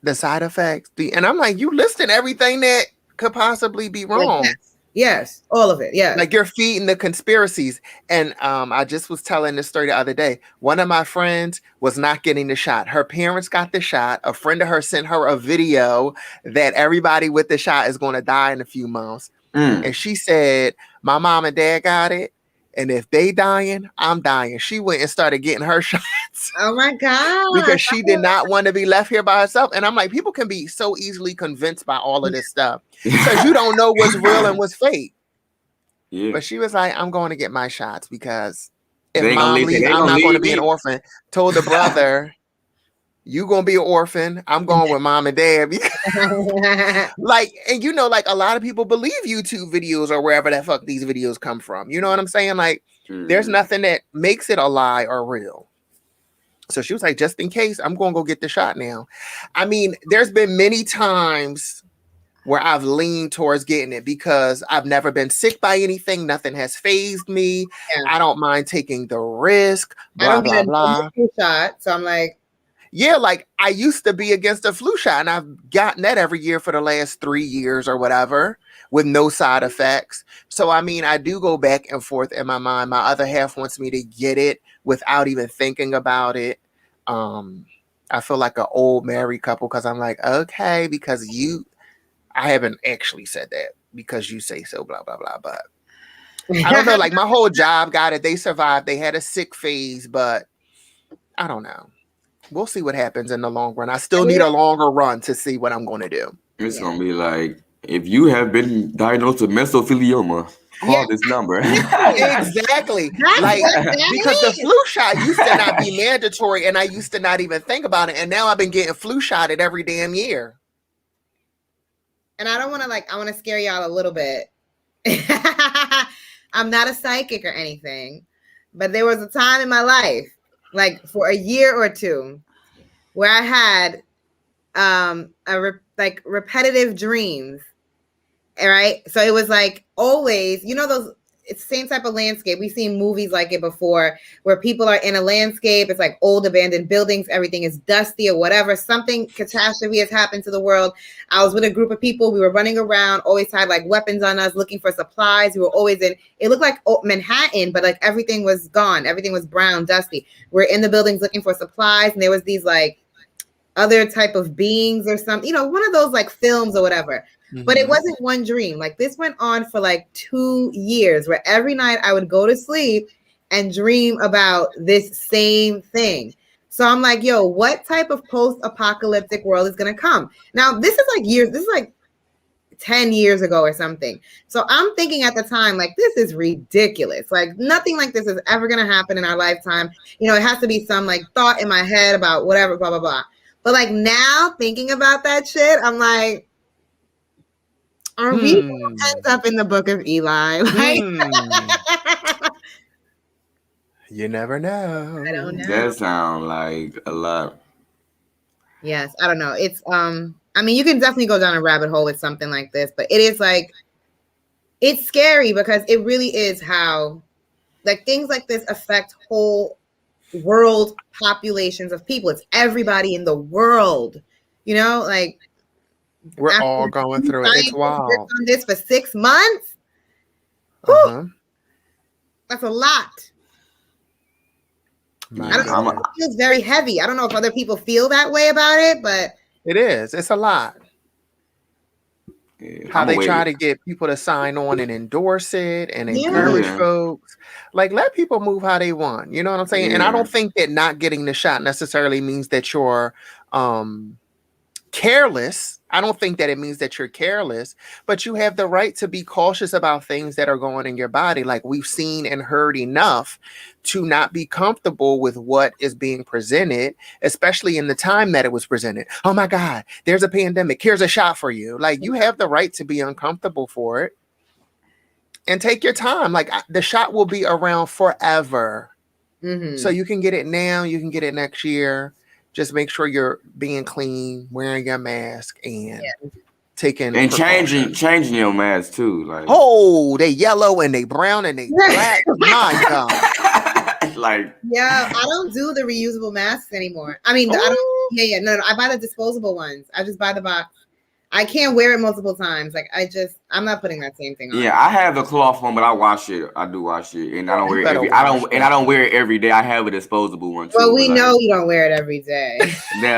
the side effects?" And I'm like, "You listed everything that could possibly be wrong." Like, yes, all of it. Yeah, like you're feeding the conspiracies. And I just was telling this story the other day. One of my friends was not getting the shot. Her parents got the shot. A friend of hers sent her a video that everybody with the shot is going to die in a few months. And she said, "My mom and dad got it. And if they dying, I'm dying." She went and started getting her shots. Oh my God. Because she did not want to be left here by herself. And I'm like, people can be so easily convinced by all of this stuff because you don't know what's real and what's fake. Yeah. But she was like, "I'm going to get my shots because if mom leaves, I'm not going to be an orphan." Told the brother, "You gonna be an orphan. I'm going with mom and dad." Like, and like a lot of people believe YouTube videos or wherever the fuck these videos come from. You know what I'm saying? Like, there's nothing that makes it a lie or real. So she was like, "Just in case, I'm gonna go get the shot now." I mean, there's been many times where I've leaned towards getting it because I've never been sick by anything. Nothing has fazed me. Yeah. I don't mind taking the risk. Blah, blah, blah. Shot, so I'm like, yeah, like I used to be against a flu shot, and I've gotten that every year for the last 3 years or whatever with no side effects. So, I mean, I do go back and forth in my mind. My other half wants me to get it without even thinking about it. I feel like an old married couple because I'm like, okay, because I haven't actually said that because you say so, blah, blah, blah. But I don't know, like my whole job got it. They survived. They had a sick phase, but I don't know. We'll see what happens in the long run. I still need a longer run to see what I'm going to do. It's going to be like, if you have been diagnosed with mesothelioma. Call this number. Exactly. Like, because the flu shot used to not be mandatory, and I used to not even think about it, and now I've been getting flu shotted every damn year. And I don't want to I want to scare y'all a little bit. I'm not a psychic or anything, but there was a time in my life, like for a year or two, where I had repetitive dreams. All right. So it was like always, it's the same type of landscape. We've seen movies like it before where people are in a landscape. It's like old abandoned buildings. Everything is dusty or whatever. Something catastrophe has happened to the world. I was with a group of people. We were running around, always had like weapons on us, looking for supplies. We were always it looked like Manhattan, but like everything was gone. Everything was brown, dusty. We're in the buildings looking for supplies. And there was these like other type of beings or something, one of those like films or whatever. Mm-hmm. But it wasn't one dream. Like this went on for like 2 years where every night I would go to sleep and dream about this same thing. So I'm like, yo, what type of post-apocalyptic world is going to come? Now, this is like 10 years ago or something. So I'm thinking at the time, like, this is ridiculous. Like nothing like this is ever going to happen in our lifetime. It has to be some like thought in my head about whatever, blah, blah, blah. But like now thinking about that shit, I'm like, are we going to end up in the book of Eli? Like, you never know. I don't know. That sounds like a lot. Yes, I don't know. It's I mean, you can definitely go down a rabbit hole with something like this, but it is like, it's scary because it really is how like things like this affect whole world populations of people. It's everybody in the world, like we're all going through it. It's wild. On this for 6 months. That's a lot. I don't know. It feels very heavy. I don't know if other people feel that way about it, but it is. It's a lot. Yeah, how they try to get people to sign on and endorse it and encourage folks. Like, let people move how they want. You know what I'm saying? Yeah. And I don't think that not getting the shot necessarily means that you're careless. I don't think that it means that you're careless, but you have the right to be cautious about things that are going in your body. Like we've seen and heard enough to not be comfortable with what is being presented, especially in the time that it was presented. Oh my God, there's a pandemic. Here's a shot for you. Like you have the right to be uncomfortable for it and take your time. Like the shot will be around forever. Mm-hmm. So you can get it now. You can get it next year. Just make sure you're being clean, wearing your mask, and taking and changing your mask too. Like they yellow and they brown and they black. My God. Like I don't do the reusable masks anymore. I mean, I don't. No. I buy the disposable ones. I just buy the box. I can't wear it multiple times. Like I'm not putting that same thing on. Yeah, I have the cloth one, but I wash it. I do wash it, and I don't wear it I don't wear it every day. I have a disposable one too. Well, we know you don't wear it every day. In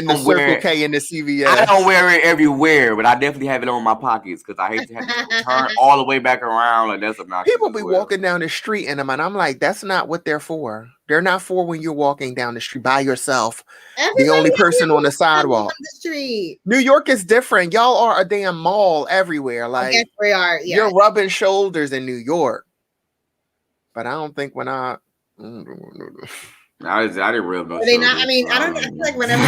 the Circle K and the CVS. I don't wear it everywhere, but I definitely have it on my pockets because I hate to have to turn all the way back around. Like that's obnoxious. People be walking down the street in them, and I'm like, that's not what they're for. They're not for when you're walking down the street by yourself. The only person on the sidewalk. The street. New York is different. Y'all are a damn mall everywhere. Like yes, we are. Yeah. You're rubbing shoulders in New York. But I don't think when I didn't rub no. Are they not? I mean, I don't know. I feel like whenever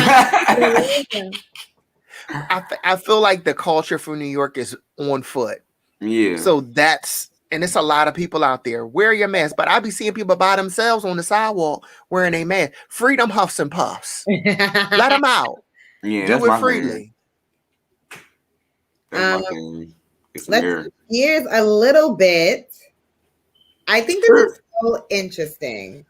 I feel like the culture for New York is on foot. Yeah. So and it's a lot of people out there. Wear your mask. But I be seeing people by themselves on the sidewalk wearing a mask. Freedom huffs and puffs. Let them out. Yeah, do it freely. Let's switch gears a little bit. I think this is so interesting.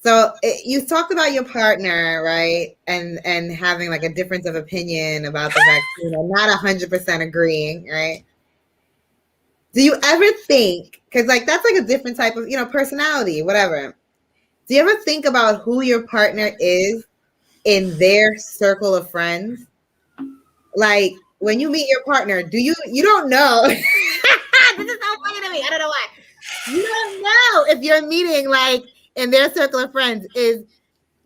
So you talked about your partner, right? And having like a difference of opinion about the vaccine, not 100% agreeing, right? Do you ever think, because like that's like a different type of, personality, whatever. Do you ever think about who your partner is in their circle of friends? Like when you meet your partner, you don't know. This is so funny to me. I don't know why. You don't know if you're meeting like in their circle of friends. Is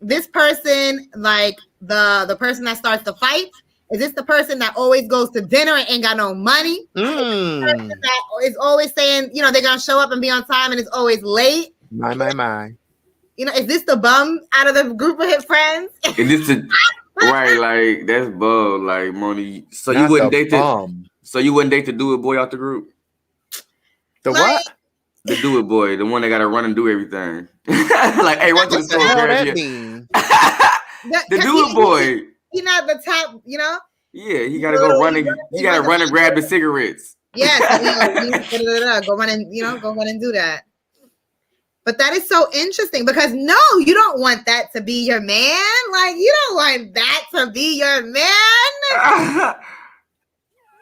this person like the person that starts the fight? Is this the person that always goes to dinner and ain't got no money? Is this the person that is always saying, you know, they're gonna show up and be on time and is always late? My. You know, is this the bum out of the group of his friends? Is this the right? Like that's bug. Like Moni. So Not you wouldn't the date bum. So you wouldn't date the do it boy out the group? The Like, what? The do it boy, the one that got to run and do everything. Like, hey, run to the store, grab you. The do it boy. He's not the top, you know. Yeah, he got to go run and grab the cigarettes. Yeah, so, go run and do that. But that is so interesting because no, you don't want that to be your man. Like you don't want that to be your man.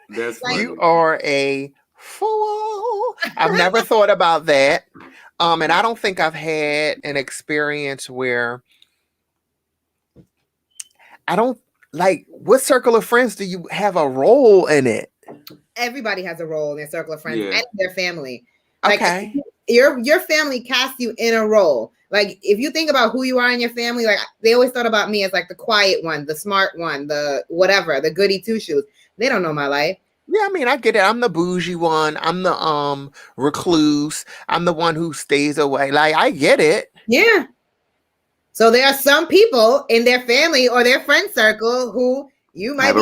That's funny. You are a fool. I've never thought about that. And I don't think I've had an experience where I don't like what circle of friends do you have a role in it? Everybody has a role in their circle of friends and their family. Like, okay. Your family casts you in a role. Like if you think about who you are in your family, like they always thought about me as like the quiet one, the smart one, the whatever, the goody two shoes. They don't know my life. Yeah, I mean, I get it. I'm the bougie one. I'm the recluse. I'm the one who stays away. Like I get it. Yeah. So there are some people in their family or their friend circle who you might be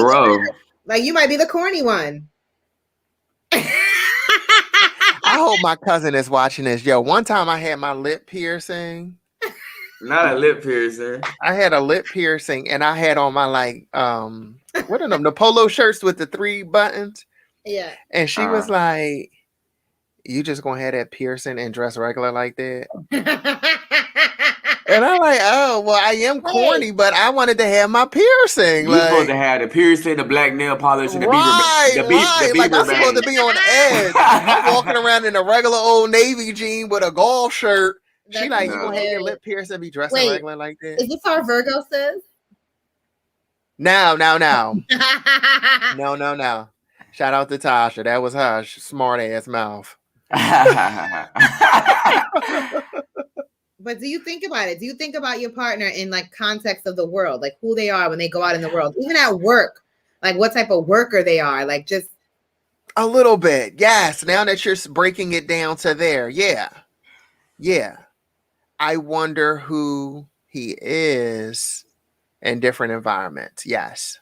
like you might be the corny one. I hope my cousin is watching this. Yo, one time I had my lip piercing. Not a lip piercing. I had a lip piercing and I had on my like what are them? The polo shirts with the 3 buttons. Yeah. And she was like, you just gonna have that piercing and dress regular like that? And I'm like, oh, well, I am corny, but I wanted to have my piercing. You're supposed to have the piercing, the black nail polish, and the Bieber like I'm supposed to be on edge. I'm walking around in a regular old Navy jean with a golf shirt. She like, you gonna have your lip piercing and be dressing regular like that? Is this our Virgo says? No. No. Shout out to Tasha. That was her smart ass mouth. But do you think about it? Do you think about your partner in like context of the world, like who they are when they go out in the world, even at work, like what type of worker they are, like just a little bit. Yes. Now that you're breaking it down to there. Yeah. I wonder who he is in different environments. Yes.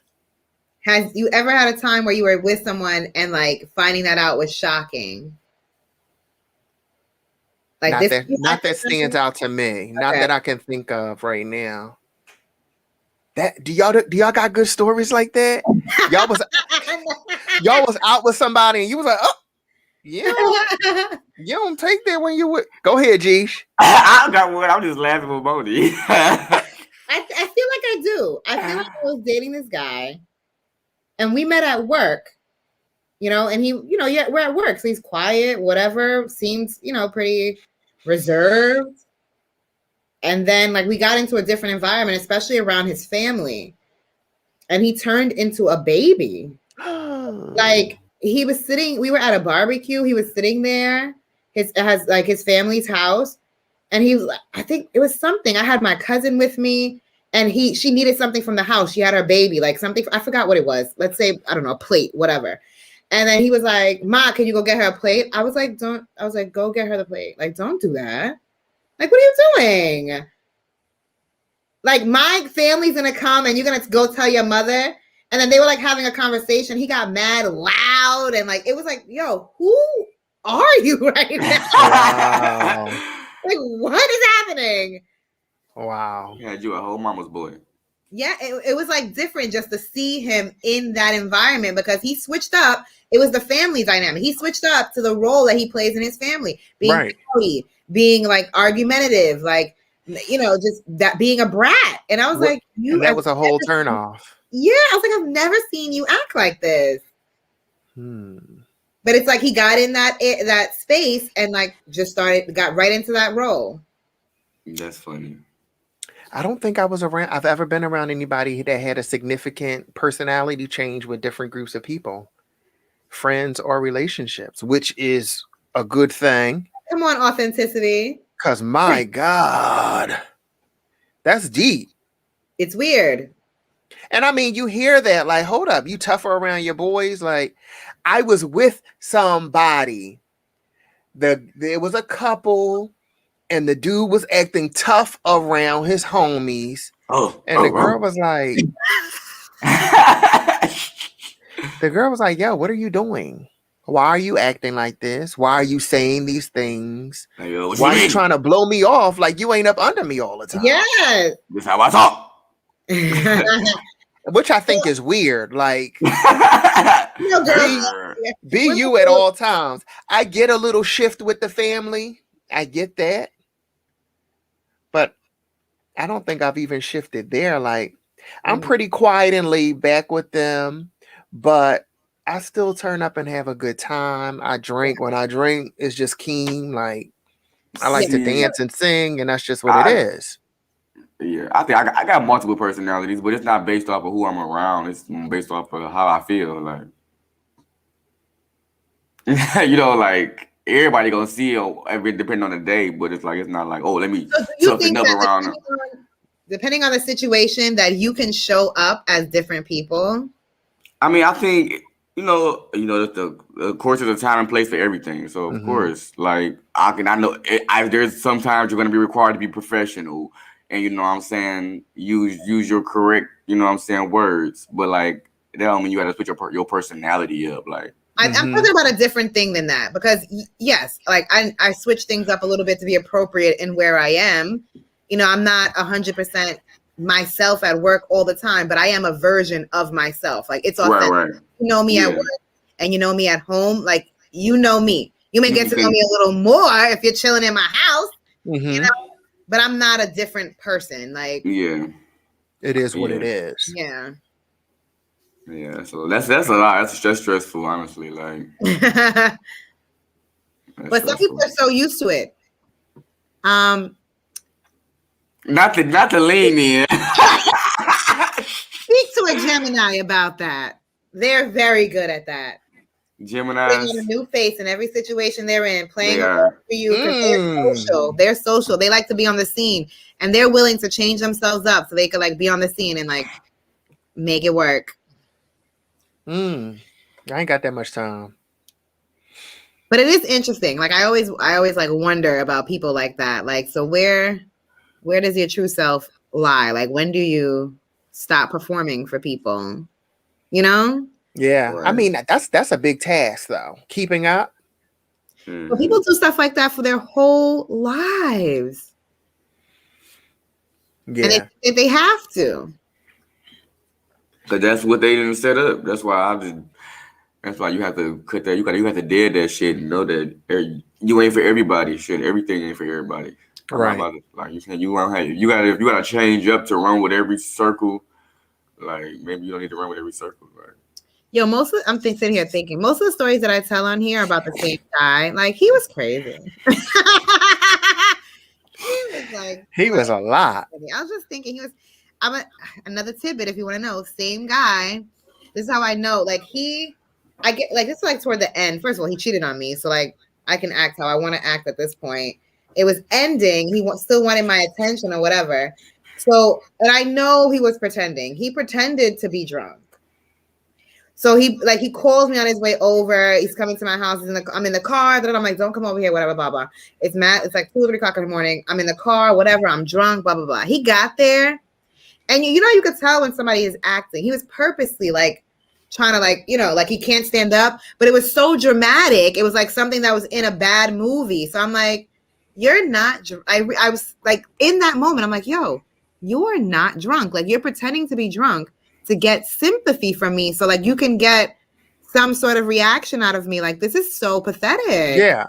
Has you ever had a time where you were with someone and like finding that out was shocking? Like not that stands out to me. Okay. Not that I can think of right now. That do y'all got good stories like that? Y'all was out with somebody and you was like, oh, yeah, you don't take that when you would. Go ahead, Jeesh. I got one. I'm just laughing with Moni. I feel like I do. I feel like I was dating this guy, and we met at work. You know, and he, you know, we're at work, so he's quiet, whatever, seems, you know, pretty reserved. And then like we got into a different environment, especially around his family. And he turned into a baby. Like we were at a barbecue. He was sitting there. It has like his family's house. And he was like, I think it was something. I had my cousin with me and she needed something from the house. She had her baby, like something, I forgot what it was. Let's say, I don't know, a plate, whatever. And then he was like, Ma, can you go get her a plate? I was like, go get her the plate. Like, don't do that. Like, what are you doing? Like, my family's gonna come and you're gonna go tell your mother. And then they were like having a conversation. He got mad loud. And like, it was like, yo, who are you right now? Wow. Like, what is happening? Wow. Yeah, you a whole mama's boy. Yeah, it was like different just to see him in that environment because he switched up. It was the family dynamic. He switched up to the role that he plays in his family, being rowdy, being like argumentative, like, you know, just that being a brat. And I was like, that was a whole turnoff. Yeah, I was like, I've never seen you act like this. But it's like he got in that space and like just got right into that role. That's funny. I don't think I've ever been around anybody that had a significant personality change with different groups of people, friends or relationships, which is a good thing. Come on, authenticity. Because my God, that's deep. It's weird. And I mean, you hear that, like, hold up, you tougher around your boys. Like, I was with somebody. There was a couple, and the dude was acting tough around his homies. And the girl was like, yo, what are you doing? Why are you acting like this? Why are you saying these things? Hey, yo, why are you trying to blow me off like you ain't up under me all the time? Yes. This how I talk. Which I think is weird. Like, No, be you at all times. I get a little shift with the family. I get that. But I don't think I've even shifted there. Like, I'm pretty quiet and laid back with them, but I still turn up and have a good time. I drink. When I drink, it's just keen. Like, I like to dance and sing, and that's just what it is. Yeah, I think I got multiple personalities, but it's not based off of who I'm around. It's based off of how I feel. Like, you know, like everybody gonna see it depending on the day, but it's like it's not like, oh, let me toughen up around them. Depending on the situation, that you can show up as different people. I mean, I think the course is a time and place for everything. So of course, like I know there's sometimes you're gonna be required to be professional. And you know what I'm saying, use your correct, you know what I'm saying, words. But like that don't mean you gotta put your personality up. Like I'm talking about a different thing than that, because yes, like I switch things up a little bit to be appropriate in where I am. You know, I'm not 100% myself at work all the time, but I am a version of myself. Like it's authentic. Right. You know me at work, and you know me at home. Like you know me. You may get to know me a little more if you're chilling in my house. You know. But I'm not a different person. Like, it is what it is. Yeah. Yeah. So that's a lot. That's just stressful, honestly. Like, but some people are so used to it. Not to lean in. Speak to a Gemini about that. They're very good at that. Gemini putting on a new face in every situation they're in, playing for you because they're social. They like to be on the scene, and they're willing to change themselves up so they could like be on the scene and like make it work. I ain't got that much time. But it is interesting. Like I always like wonder about people like that. Like, so where does your true self lie? Like, when do you stop performing for people? You know? Yeah, I mean that's a big task though. Keeping up. But people do stuff like that for their whole lives. Yeah, and they have to. Cause that's what they didn't set up. That's why That's why you have to cut that. You have to dead that shit and know that you ain't for everybody. Shit, everything ain't for everybody. Right. Like you said, you gotta change up to run with every circle. Like maybe you don't need to run with every circle. Right. Yo, I'm sitting here thinking most of the stories that I tell on here are about the same guy. Like he was crazy. He was a lot. I was just thinking another tidbit if you want to know. Same guy. This is how I know. Like I get like this is like toward the end. First of all, he cheated on me, so like I can act how I want to act at this point. It was ending. He still wanted my attention or whatever. So, and I know he was pretending. He pretended to be drunk. So he calls me on his way over. He's coming to my house. I'm in the car. Then I'm like, don't come over here, whatever, blah, blah. It's like 2 or 3 o'clock in the morning. I'm in the car, whatever. I'm drunk, blah, blah, blah. He got there. And you could tell when somebody is acting. He was purposely like trying to like he can't stand up. But it was so dramatic. It was like something that was in a bad movie. So I'm like, you're not. I was like in that moment. I'm like, yo, you're not drunk. Like you're pretending to be drunk to get sympathy from me, so like you can get some sort of reaction out of me. Like this is so pathetic. Yeah.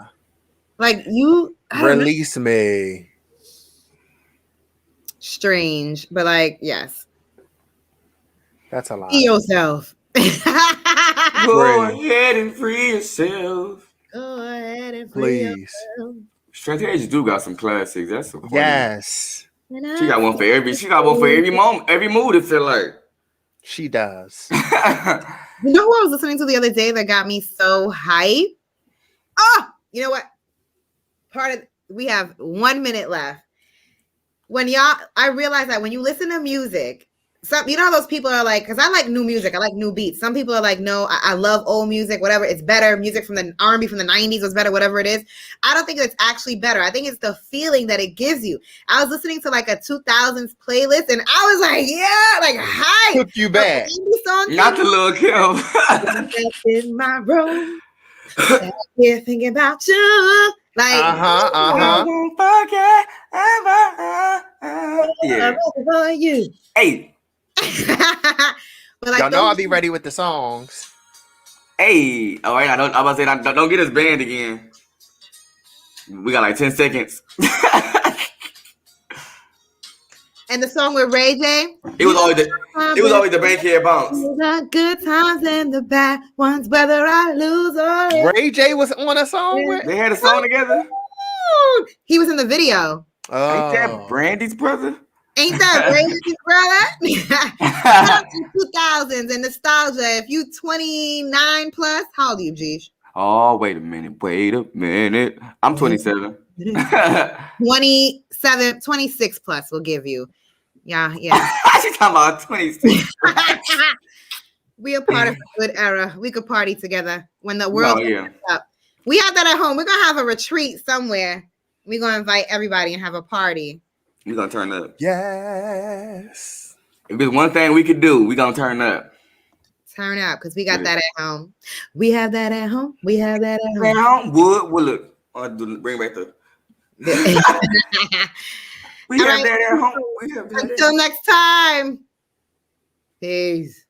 Like you release me. Strange, but like yes. That's a lot. Free yourself. Go ahead and free yourself. Go ahead and free yourself. Strategies do got some classics. That's so funny. Yes. She got one for every moment, every mood. It feel like. She does. You know who I was listening to the other day that got me so hype? Oh, you know what? We have 1 minute left. I realize that when you listen to music, some, you know, those people are like, because I like new music, I like new beats. Some people are like, no, I love old music, whatever. It's better. Music from the R&B from the 90s was better, whatever it is. I don't think it's actually better. I think it's the feeling that it gives you. I was listening to like a 2000s playlist, and I was like, yeah, like hi. Took you back. Not the Lil' Kim. In my room, here thinking about you. Like, yeah. For you. Hey. But like, y'all know I'll be ready with the songs. Hey. Oh, yeah. I'm about to say, don't get us banned again. We got like 10 seconds. And the song with Ray J. It was always the Bankhead Bounce. The good times and the bad ones, whether I lose or Ray J was on a song with. They had a song together. He was in the video. Oh. Ain't that Brandy's brother? Ain't that Randy's brother? 2000s and nostalgia. If you 29 plus, how old are you, G? Oh, wait a minute. I'm 27. 27, 26 plus we'll give you. Yeah. She's talking about 26. We are part of a good era. We could party together when the world up. We have that at home. We're gonna have a retreat somewhere. We're gonna invite everybody and have a party. We're gonna turn up. Yes. If there's one thing we could do, we're gonna turn up. Turn up, because we got that at home. We have that at home. We have that at home. Wood. Look. Bring back the. We have that at home. Until next time. Peace.